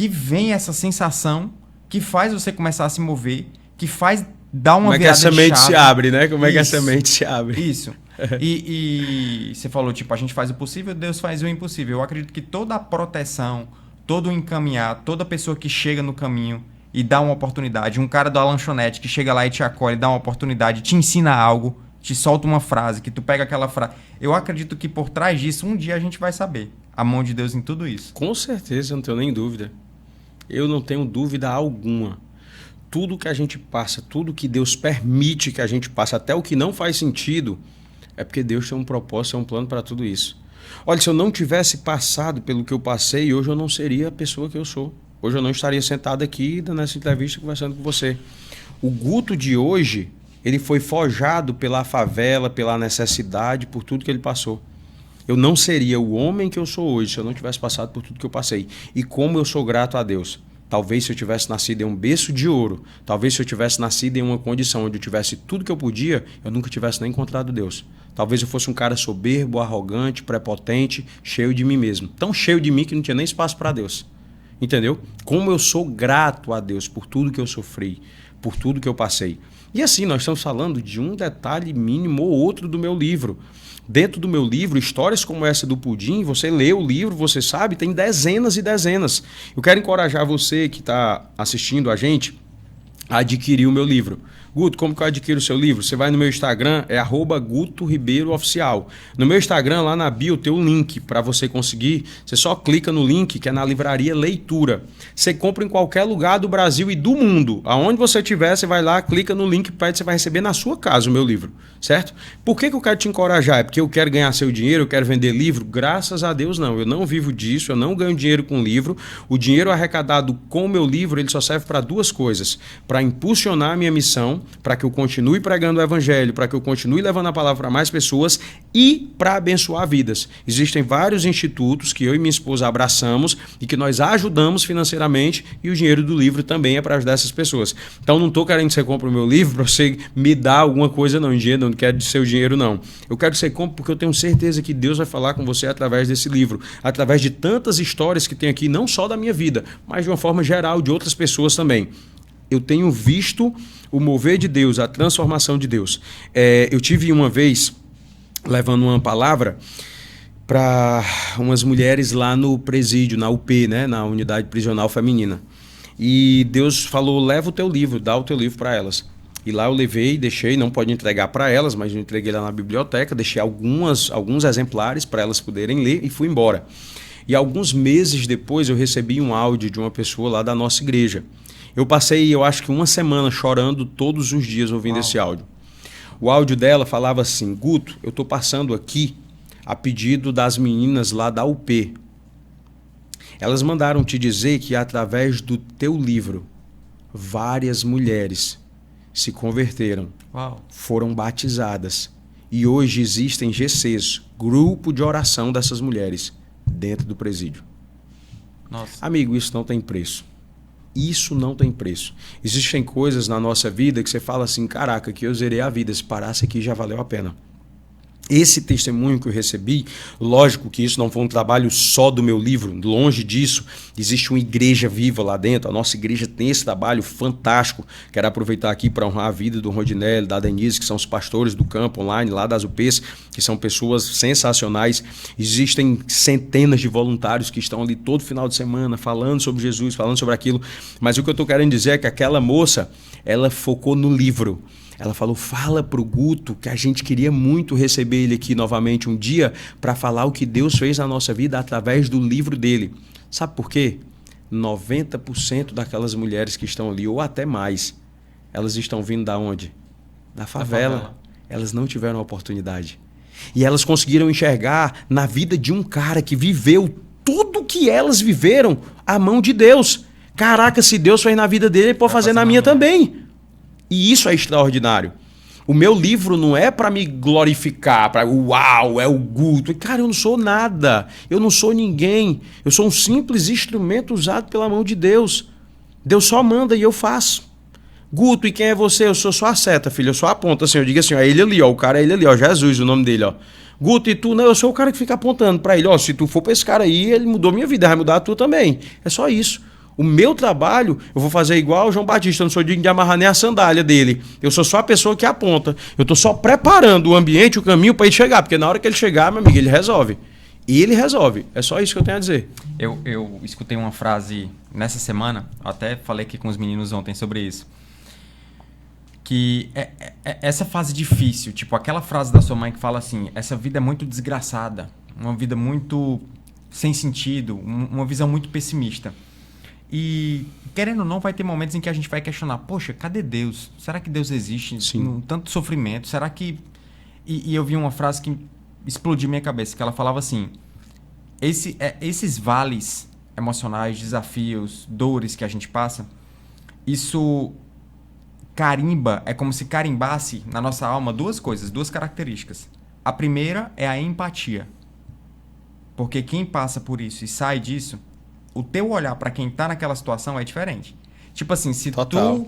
vem essa sensação que faz você começar a se mover, que faz dar uma virada de chave. Como é que a semente se abre, né? Como é que a Isso. semente se abre. Isso. E você falou, tipo, a gente faz o possível, Deus faz o impossível. Eu acredito que toda a proteção, todo o encaminhar, toda pessoa que chega no caminho e dá uma oportunidade, um cara da lanchonete que chega lá e te acolhe, dá uma oportunidade, te ensina algo, te solta uma frase, que tu pega aquela frase. Eu acredito que por trás disso, um dia a gente vai saber a mão de Deus em tudo isso. Com certeza, eu não tenho nem dúvida. Eu não tenho dúvida alguma. Tudo que a gente passa, tudo que Deus permite que a gente passe, até o que não faz sentido, é porque Deus tem um propósito, um plano para tudo isso. Olha, se eu não tivesse passado pelo que eu passei, hoje eu não seria a pessoa que eu sou. Hoje eu não estaria sentado aqui dando essa entrevista conversando com você. O Guto de hoje, ele foi forjado pela favela, pela necessidade, por tudo que ele passou. Eu não seria o homem que eu sou hoje se eu não tivesse passado por tudo que eu passei. E como eu sou grato a Deus. Talvez se eu tivesse nascido em um berço de ouro, talvez se eu tivesse nascido em uma condição onde eu tivesse tudo que eu podia, eu nunca tivesse nem encontrado Deus. Talvez eu fosse um cara soberbo, arrogante, prepotente, cheio de mim mesmo. Tão cheio de mim que não tinha nem espaço para Deus. Entendeu? Como eu sou grato a Deus por tudo que eu sofri, por tudo que eu passei. E assim, nós estamos falando de um detalhe mínimo ou outro do meu livro. Dentro do meu livro, histórias como essa do Pudim, você lê o livro, você sabe, tem dezenas e dezenas. Eu quero encorajar você que está assistindo a gente a adquirir o meu livro. Guto, como que eu adquiro o seu livro? Você vai no meu Instagram, é @GutoRibeiroOficial. No meu Instagram, lá na bio, tem o link para você conseguir. Você só clica no link, que é na livraria Leitura. Você compra em qualquer lugar do Brasil e do mundo. Aonde você estiver, você vai lá, clica no link, você vai receber na sua casa o meu livro, certo? Por que eu quero te encorajar? É porque eu quero ganhar seu dinheiro, eu quero vender livro? Graças a Deus não. Eu não vivo disso, eu não ganho dinheiro com livro. O dinheiro arrecadado com o meu livro, ele só serve para duas coisas. Para impulsionar a minha missão, para que eu continue pregando o evangelho, para que eu continue levando a palavra para mais pessoas e para abençoar vidas. Existem vários institutos que eu e minha esposa abraçamos e que nós ajudamos financeiramente, e o dinheiro do livro também é para ajudar essas pessoas. Então não estou querendo que você compre o meu livro para você me dar alguma coisa não, dinheiro, não quero de seu dinheiro não. Eu quero que você compre porque eu tenho certeza que Deus vai falar com você através desse livro, através de tantas histórias que tem aqui, não só da minha vida, mas de uma forma geral de outras pessoas também. Eu tenho visto o mover de Deus, a transformação de Deus. Eu tive uma vez levando uma palavra para umas mulheres lá no presídio, na UP, né, na Unidade Prisional Feminina. E Deus falou, leva o teu livro, dá o teu livro para elas. E lá eu levei, deixei, não pode entregar para elas, mas eu entreguei lá na biblioteca, deixei alguns exemplares para elas poderem ler e fui embora. E alguns meses depois eu recebi um áudio de uma pessoa lá da nossa igreja. Eu passei, eu acho que uma semana chorando todos os dias ouvindo esse áudio. O áudio dela falava assim, Guto, eu estou passando aqui a pedido das meninas lá da UP. Elas mandaram te dizer que através do teu livro, várias mulheres se converteram, foram batizadas. E hoje existem GCs, grupo de oração dessas mulheres, dentro do presídio. Nossa. Amigo, isso não tem preço. Isso não tem preço. Existem coisas na nossa vida que você fala assim, caraca, que eu zerei a vida, se parasse aqui já valeu a pena. Esse testemunho que eu recebi, lógico que isso não foi um trabalho só do meu livro, longe disso, existe uma igreja viva lá dentro, a nossa igreja tem esse trabalho fantástico. Quero aproveitar aqui para honrar a vida do Rodinelli, da Denise, que são os pastores do campo online, lá das UPs, que são pessoas sensacionais. Existem centenas de voluntários que estão ali todo final de semana falando sobre Jesus, falando sobre aquilo, mas o que eu estou querendo dizer é que aquela moça, ela focou no livro. Ela falou, fala pro Guto que a gente queria muito receber ele aqui novamente um dia para falar o que Deus fez na nossa vida através do livro dele. Sabe por quê? 90% daquelas mulheres que estão ali, ou até mais, elas estão vindo da onde? Da favela. Elas não tiveram oportunidade. E elas conseguiram enxergar na vida de um cara que viveu tudo que elas viveram a mão de Deus. Caraca, se Deus fez na vida dele, ele pode fazer na minha também. E isso é extraordinário. O meu livro não é para me glorificar, para uau, é o Guto. Cara, eu não sou nada. Eu não sou ninguém. Eu sou um simples instrumento usado pela mão de Deus. Deus só manda e eu faço. Guto, e quem é você? Eu sou só a seta, filho. Eu só aponto assim. Eu digo assim, ó, é ele ali, ó. O cara é ele ali, ó. Jesus, o nome dele, ó. Guto, e tu? Não, eu sou o cara que fica apontando para ele. Ó, se tu for para esse cara aí, ele mudou minha vida. Vai mudar a tua também. É só isso. O meu trabalho, eu vou fazer igual o João Batista, eu não sou digno de amarrar nem a sandália dele. Eu sou só a pessoa que aponta. Eu estou só preparando o ambiente, o caminho para ele chegar, porque na hora que ele chegar, meu amigo, ele resolve. E ele resolve. É só isso que eu tenho a dizer. Eu escutei uma frase nessa semana, até falei aqui com os meninos ontem sobre isso, que essa fase difícil, tipo aquela frase da sua mãe que fala assim, essa vida é muito desgraçada, uma vida muito sem sentido, uma visão muito pessimista. E, querendo ou não, vai ter momentos em que a gente vai questionar, poxa, cadê Deus? Será que Deus existe? Sim. Tanto sofrimento? Será que... E eu vi uma frase que explodiu minha cabeça, que ela falava assim, esses vales emocionais, desafios, dores que a gente passa, isso carimba, é como se carimbasse na nossa alma duas coisas, duas características. A primeira é a empatia. Porque quem passa por isso e sai disso, o teu olhar para quem tá naquela situação é diferente. Tipo assim, se Total.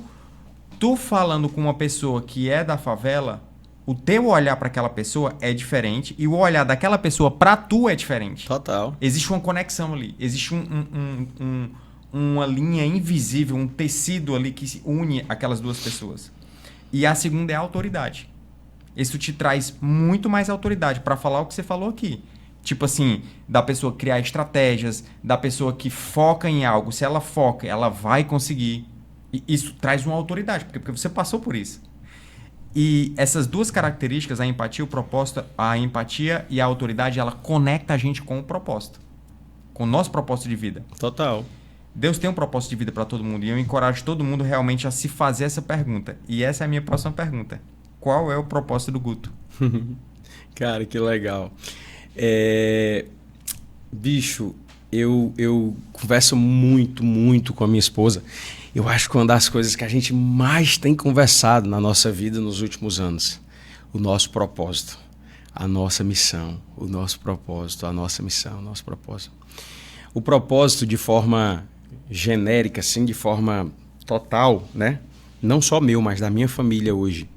tu falando com uma pessoa que é da favela, o teu olhar para aquela pessoa é diferente e o olhar daquela pessoa para tu é diferente. Total. Existe uma conexão ali, existe uma linha invisível, um tecido ali que une aquelas duas pessoas. E a segunda é a autoridade. Isso te traz muito mais autoridade para falar o que você falou aqui. Tipo assim, da pessoa criar estratégias, da pessoa que foca em algo. Se ela foca, ela vai conseguir. E isso traz uma autoridade, porque você passou por isso. E essas duas características, a empatia, o propósito, a empatia e a autoridade, ela conecta a gente com o propósito, com o nosso propósito de vida. Total. Deus tem um propósito de vida para todo mundo e eu encorajo todo mundo realmente a se fazer essa pergunta. E essa é a minha próxima pergunta. Qual é o propósito do Guto? Cara, que legal. Bicho, eu converso muito com a minha esposa. Eu acho que uma das coisas que a gente mais tem conversado na nossa vida nos últimos anos, o nosso propósito, a nossa missão, o nosso propósito, a nossa missão, o nosso propósito. O propósito de forma genérica, assim, de forma total, né? Não só meu, mas da minha família hoje,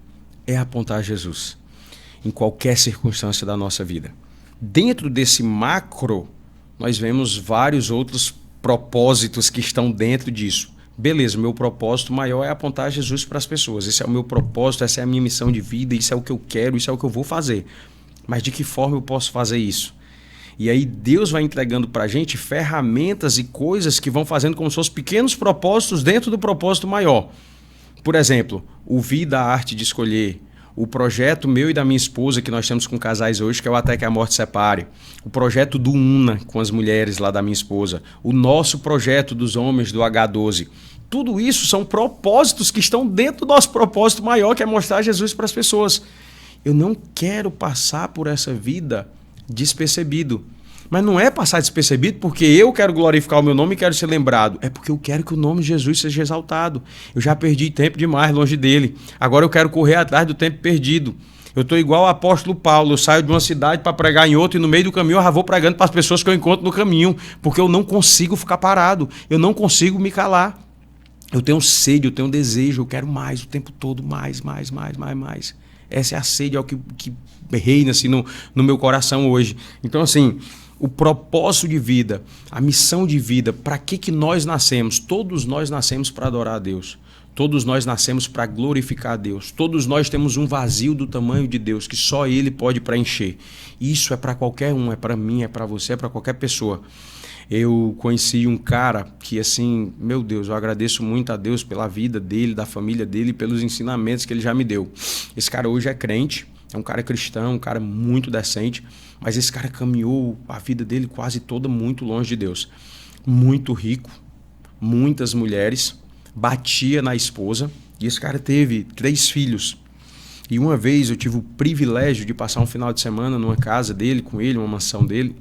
é apontar Jesus em qualquer circunstância da nossa vida. Dentro desse macro, nós vemos vários outros propósitos que estão dentro disso. Beleza, meu propósito maior é apontar Jesus para as pessoas. Esse é o meu propósito, essa é a minha missão de vida, isso é o que eu quero, isso é o que eu vou fazer. Mas de que forma eu posso fazer isso? E aí Deus vai entregando para a gente ferramentas e coisas que vão fazendo como se fossem pequenos propósitos dentro do propósito maior. Por exemplo, o Vida, a Arte de Escolher. O projeto meu e da minha esposa que nós temos com casais hoje, que é o Até que a Morte Separe. O projeto do UNA com as mulheres lá da minha esposa. O nosso projeto dos homens do H12. Tudo isso são propósitos que estão dentro do nosso propósito maior, que é mostrar Jesus para as pessoas. Eu não quero passar por essa vida despercebido. Mas não é passar despercebido porque eu quero glorificar o meu nome e quero ser lembrado. É porque eu quero que o nome de Jesus seja exaltado. Eu já perdi tempo demais longe dele. Agora eu quero correr atrás do tempo perdido. Eu estou igual o apóstolo Paulo. Eu saio de uma cidade para pregar em outra e no meio do caminho eu já vou pregando para as pessoas que eu encontro no caminho. Porque eu não consigo ficar parado. Eu não consigo me calar. Eu tenho sede, eu tenho desejo. Eu quero mais o tempo todo. Mais. Essa é a sede, é o que reina assim, no meu coração hoje. Então assim... O propósito de vida, a missão de vida, para que nós nascemos? Todos nós nascemos para adorar a Deus. Todos nós nascemos para glorificar a Deus. Todos nós temos um vazio do tamanho de Deus que só Ele pode preencher. Isso é para qualquer um, é para mim, é para você, é para qualquer pessoa. Eu conheci um cara que, assim, meu Deus, eu agradeço muito a Deus pela vida dele, da família dele, pelos ensinamentos que ele já me deu. Esse cara hoje é crente, é um cara cristão, um cara muito decente, mas esse cara caminhou a vida dele quase toda muito longe de Deus. Muito rico, muitas mulheres, batia na esposa, e esse cara teve 3 filhos. E uma vez eu tive o privilégio de passar um final de semana numa casa dele, com ele, uma mansão dele,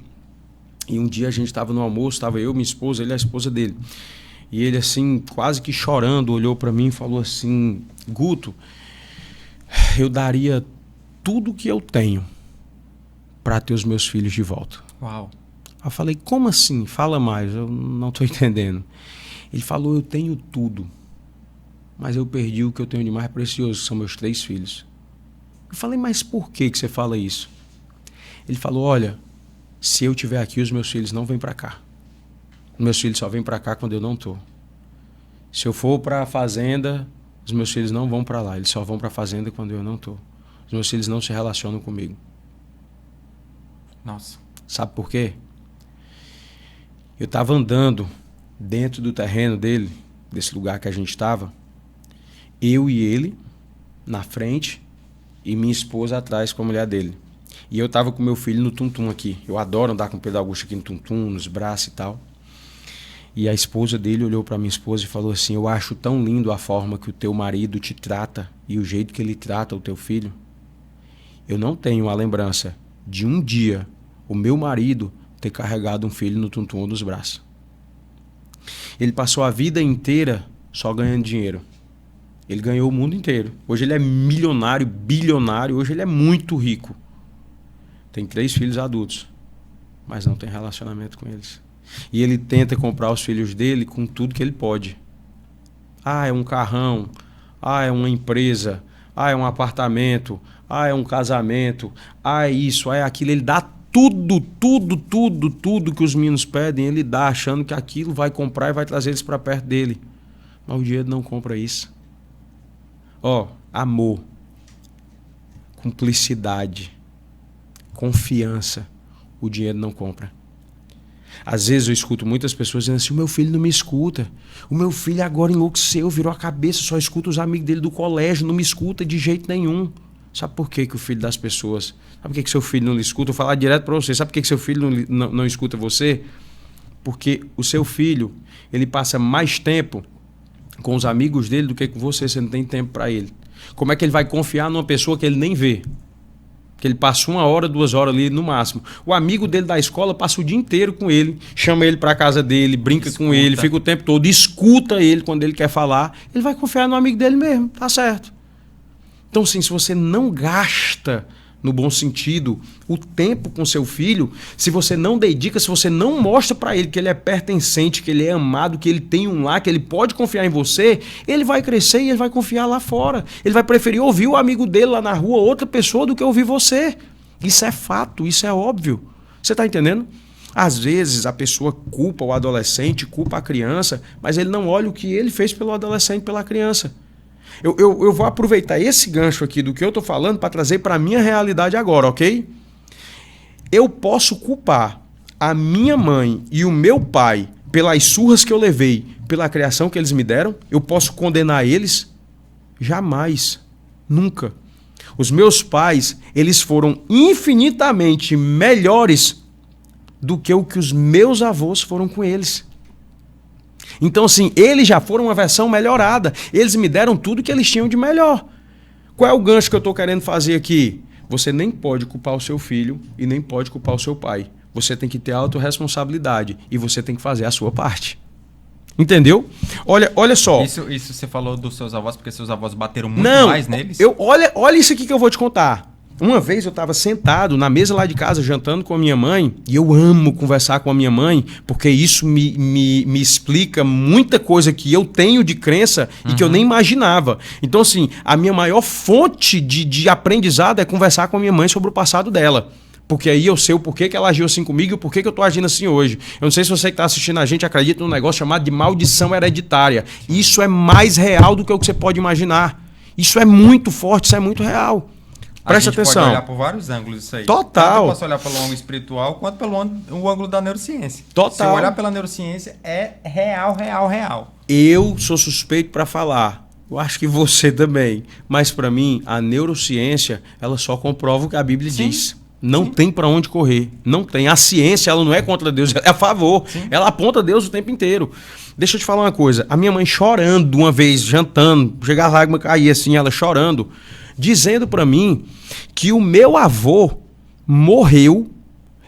e um dia a gente estava no almoço, estava eu, minha esposa, ele e a esposa dele. E ele, assim, quase que chorando, olhou para mim e falou assim: Guto, eu daria tudo que eu tenho para ter os meus filhos de volta. Uau. Eu falei: como assim? Fala mais, eu não estou entendendo. Ele falou: eu tenho tudo, mas eu perdi o que eu tenho de mais precioso, que são meus 3 filhos. Eu falei: mas por que você fala isso? Ele falou: olha, se eu estiver aqui, os meus filhos não vêm para cá. Meus filhos só vêm para cá quando eu não estou. Se eu for para a fazenda, os meus filhos não vão para lá, eles só vão para a fazenda quando eu não estou. Os meus filhos não se relacionam comigo. Nossa. Sabe por quê? Eu estava andando dentro do terreno dele, desse lugar que a gente estava, eu e ele na frente e minha esposa atrás com a mulher dele. E eu estava com meu filho no tum-tum aqui. Eu adoro andar com o Pedro Augusto aqui no tum-tum, nos braços e tal. E a esposa dele olhou para minha esposa e falou assim: eu acho tão lindo a forma que o teu marido te trata e o jeito que ele trata o teu filho. Eu não tenho a lembrança de um dia o meu marido ter carregado um filho no tum-tum dos braços. Ele passou a vida inteira só ganhando dinheiro. Ele ganhou o mundo inteiro. Hoje ele é milionário, bilionário, hoje ele é muito rico. Tem 3 filhos adultos, mas não tem relacionamento com eles. E ele tenta comprar os filhos dele com tudo que ele pode. Ah, é um carrão. Ah, é uma empresa. Ah, é um apartamento. Ah, é um casamento. Ah, é isso, ah, é aquilo. Ele dá tudo que os meninos pedem, ele dá, achando que aquilo vai comprar e vai trazer eles para perto dele. Mas o dinheiro não compra isso. Ó, amor, cumplicidade, confiança, o dinheiro não compra. Às vezes eu escuto muitas pessoas dizendo assim: o meu filho não me escuta, o meu filho agora enlouqueceu, virou a cabeça, só escuta os amigos dele do colégio, não me escuta de jeito nenhum. Sabe por que o filho das pessoas, sabe por que seu filho não lhe escuta? Eu vou falar direto para você, sabe por que seu filho não escuta você? Porque o seu filho, ele passa mais tempo com os amigos dele do que com você não tem tempo para ele. Como é que ele vai confiar numa pessoa que ele nem vê? Que ele passa 1 hora, 2 horas ali no máximo. O amigo dele da escola passa o dia inteiro com ele, chama ele para casa dele, brinca com ele, fica o tempo todo, escuta ele quando ele quer falar. Ele vai confiar no amigo dele mesmo, tá certo. Então, sim, se você não gasta, no bom sentido, o tempo com seu filho, se você não dedica, se você não mostra para ele que ele é pertencente, que ele é amado, que ele tem um lar, que ele pode confiar em você, ele vai crescer e ele vai confiar lá fora. Ele vai preferir ouvir o amigo dele lá na rua, outra pessoa, do que ouvir você. Isso é fato, isso é óbvio. Você está entendendo? Às vezes a pessoa culpa o adolescente, culpa a criança, mas ele não olha o que ele fez pelo adolescente, pela criança. Eu vou aproveitar esse gancho aqui do que eu estou falando para trazer para a minha realidade agora, ok? Eu posso culpar a minha mãe e o meu pai pelas surras que eu levei, pela criação que eles me deram? Eu posso condenar eles? Jamais. Nunca. Os meus pais, eles foram infinitamente melhores do que o que os meus avós foram com eles. Então, assim, eles já foram uma versão melhorada. Eles me deram tudo que eles tinham de melhor. Qual é o gancho que eu estou querendo fazer aqui? Você nem pode culpar o seu filho e nem pode culpar o seu pai. Você tem que ter autorresponsabilidade e você tem que fazer a sua parte. Entendeu? Olha só. Isso você falou dos seus avós, porque seus avós bateram muito mais neles? Olha isso aqui que eu vou te contar. Uma vez eu estava sentado na mesa lá de casa, jantando com a minha mãe, e eu amo conversar com a minha mãe, porque isso me explica muita coisa que eu tenho de crença e que eu nem imaginava. Então, assim, a minha maior fonte de aprendizado é conversar com a minha mãe sobre o passado dela. Porque aí eu sei o porquê que ela agiu assim comigo e o porquê que eu tô agindo assim hoje. Eu não sei se você que está assistindo a gente acredita num negócio chamado de maldição hereditária. Isso é mais real do que o que você pode imaginar. Isso é muito forte, isso é muito real. Presta atenção. Pode olhar por vários ângulos isso aí. Total. Tanto eu posso olhar pelo ângulo espiritual quanto pelo ângulo da neurociência. Total. Se eu olhar pela neurociência, é real. Eu sou suspeito para falar. Eu acho que você também. Mas para mim, a neurociência, ela só comprova o que a Bíblia diz. Não tem para onde correr. Não tem. A ciência, ela não é contra Deus, ela é a favor. Sim. Ela aponta Deus o tempo inteiro. Deixa eu te falar uma coisa. A minha mãe chorando uma vez, jantando, chegar a lágrima cair assim, ela chorando, dizendo para mim que o meu avô morreu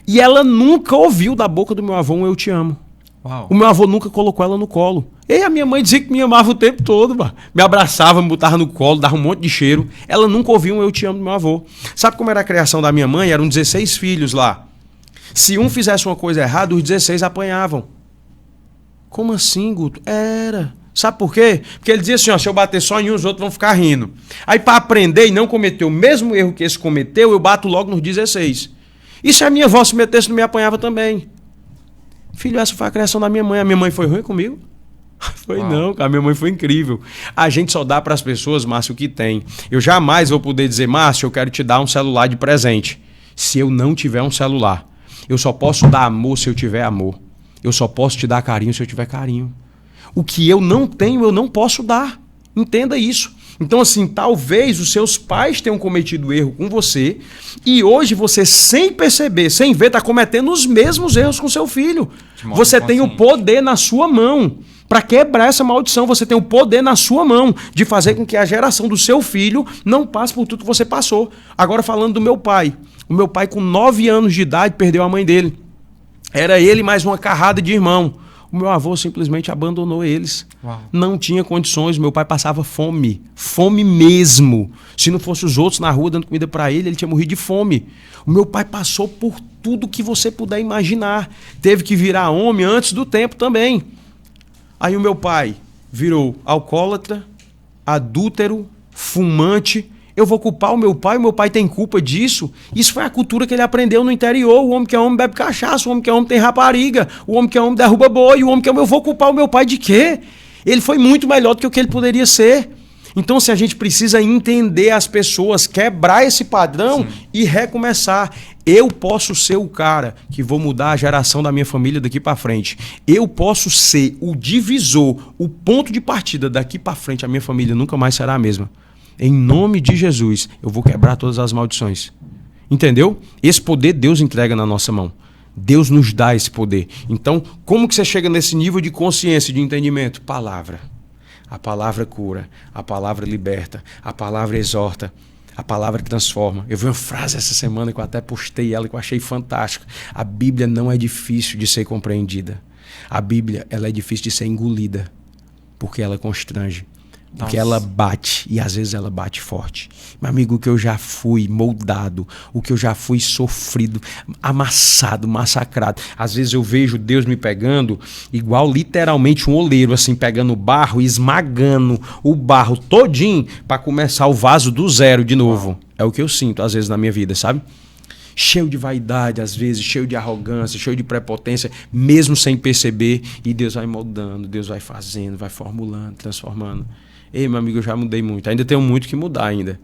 e ela nunca ouviu da boca do meu avô um eu te amo. Uau. O meu avô nunca colocou ela no colo. E a minha mãe dizia que me amava o tempo todo, mano. Me abraçava, me botava no colo, dava um monte de cheiro. Ela nunca ouviu um eu te amo do meu avô. Sabe como era a criação da minha mãe? Eram 16 filhos lá. Se um fizesse uma coisa errada, os 16 apanhavam. Como assim, Guto? Era. Sabe por quê? Porque ele dizia assim, ó, se eu bater só em um, os outros vão ficar rindo. Aí para aprender e não cometer o mesmo erro que esse cometeu, eu bato logo nos 16. E se a minha avó se metesse, não me apanhava também? Filho, essa foi a criação da minha mãe. A minha mãe foi ruim comigo? Foi não, cara. A minha mãe foi incrível. A gente só dá para as pessoas, Márcio, o que tem. Eu jamais vou poder dizer, Márcio, eu quero te dar um celular de presente. Se eu não tiver um celular. Eu só posso dar amor se eu tiver amor. Eu só posso te dar carinho se eu tiver carinho. O que eu não tenho, eu não posso dar. Entenda isso. Então, assim, talvez os seus pais tenham cometido erro com você e hoje você, sem perceber, sem ver, está cometendo os mesmos erros com seu filho. Você tem o poder na sua mão para quebrar essa maldição. Você tem o poder na sua mão de fazer com que a geração do seu filho não passe por tudo que você passou. Agora, falando do meu pai. O meu pai, com 9 anos de idade, perdeu a mãe dele. Era ele mais uma carrada de irmão. O meu avô simplesmente abandonou eles. Uau. Não tinha condições, meu pai passava fome. Fome mesmo. Se não fosse os outros na rua dando comida para ele tinha morrido de fome. O meu pai passou por tudo que você puder imaginar. Teve que virar homem antes do tempo também. Aí o meu pai virou alcoólatra, adúltero, fumante. Eu vou culpar o meu pai tem culpa disso? Isso foi a cultura que ele aprendeu no interior. O homem que é homem bebe cachaça, o homem que é homem tem rapariga, o homem que é homem derruba boi, o homem que é homem... Eu vou culpar o meu pai de quê? Ele foi muito melhor do que o que ele poderia ser. Então, se a gente precisa entender as pessoas, quebrar esse padrão e recomeçar. Eu posso ser o cara que vou mudar a geração da minha família daqui para frente. Eu posso ser o divisor, o ponto de partida daqui para frente. A minha família nunca mais será a mesma. Em nome de Jesus, eu vou quebrar todas as maldições. Entendeu? Esse poder Deus entrega na nossa mão. Deus nos dá esse poder. Então, como que você chega nesse nível de consciência, de entendimento? Palavra. A palavra cura, a palavra liberta, a palavra exorta, a palavra transforma. Eu vi uma frase essa semana que eu até postei ela, que eu achei fantástica. A Bíblia não é difícil de ser compreendida. A Bíblia, ela é difícil de ser engolida, porque ela constrange. Porque ela bate, e às vezes ela bate forte. Meu amigo, o que eu já fui moldado, o que eu já fui sofrido, amassado, massacrado. Às vezes eu vejo Deus me pegando, igual literalmente um oleiro, assim, pegando barro e esmagando o barro todinho para começar o vaso do zero de novo. É o que eu sinto, às vezes, na minha vida, sabe? Cheio de vaidade, às vezes, cheio de arrogância, cheio de prepotência, mesmo sem perceber. E Deus vai moldando, Deus vai fazendo, vai formulando, transformando. Ei, meu amigo, eu já mudei muito. Ainda tenho muito que mudar ainda.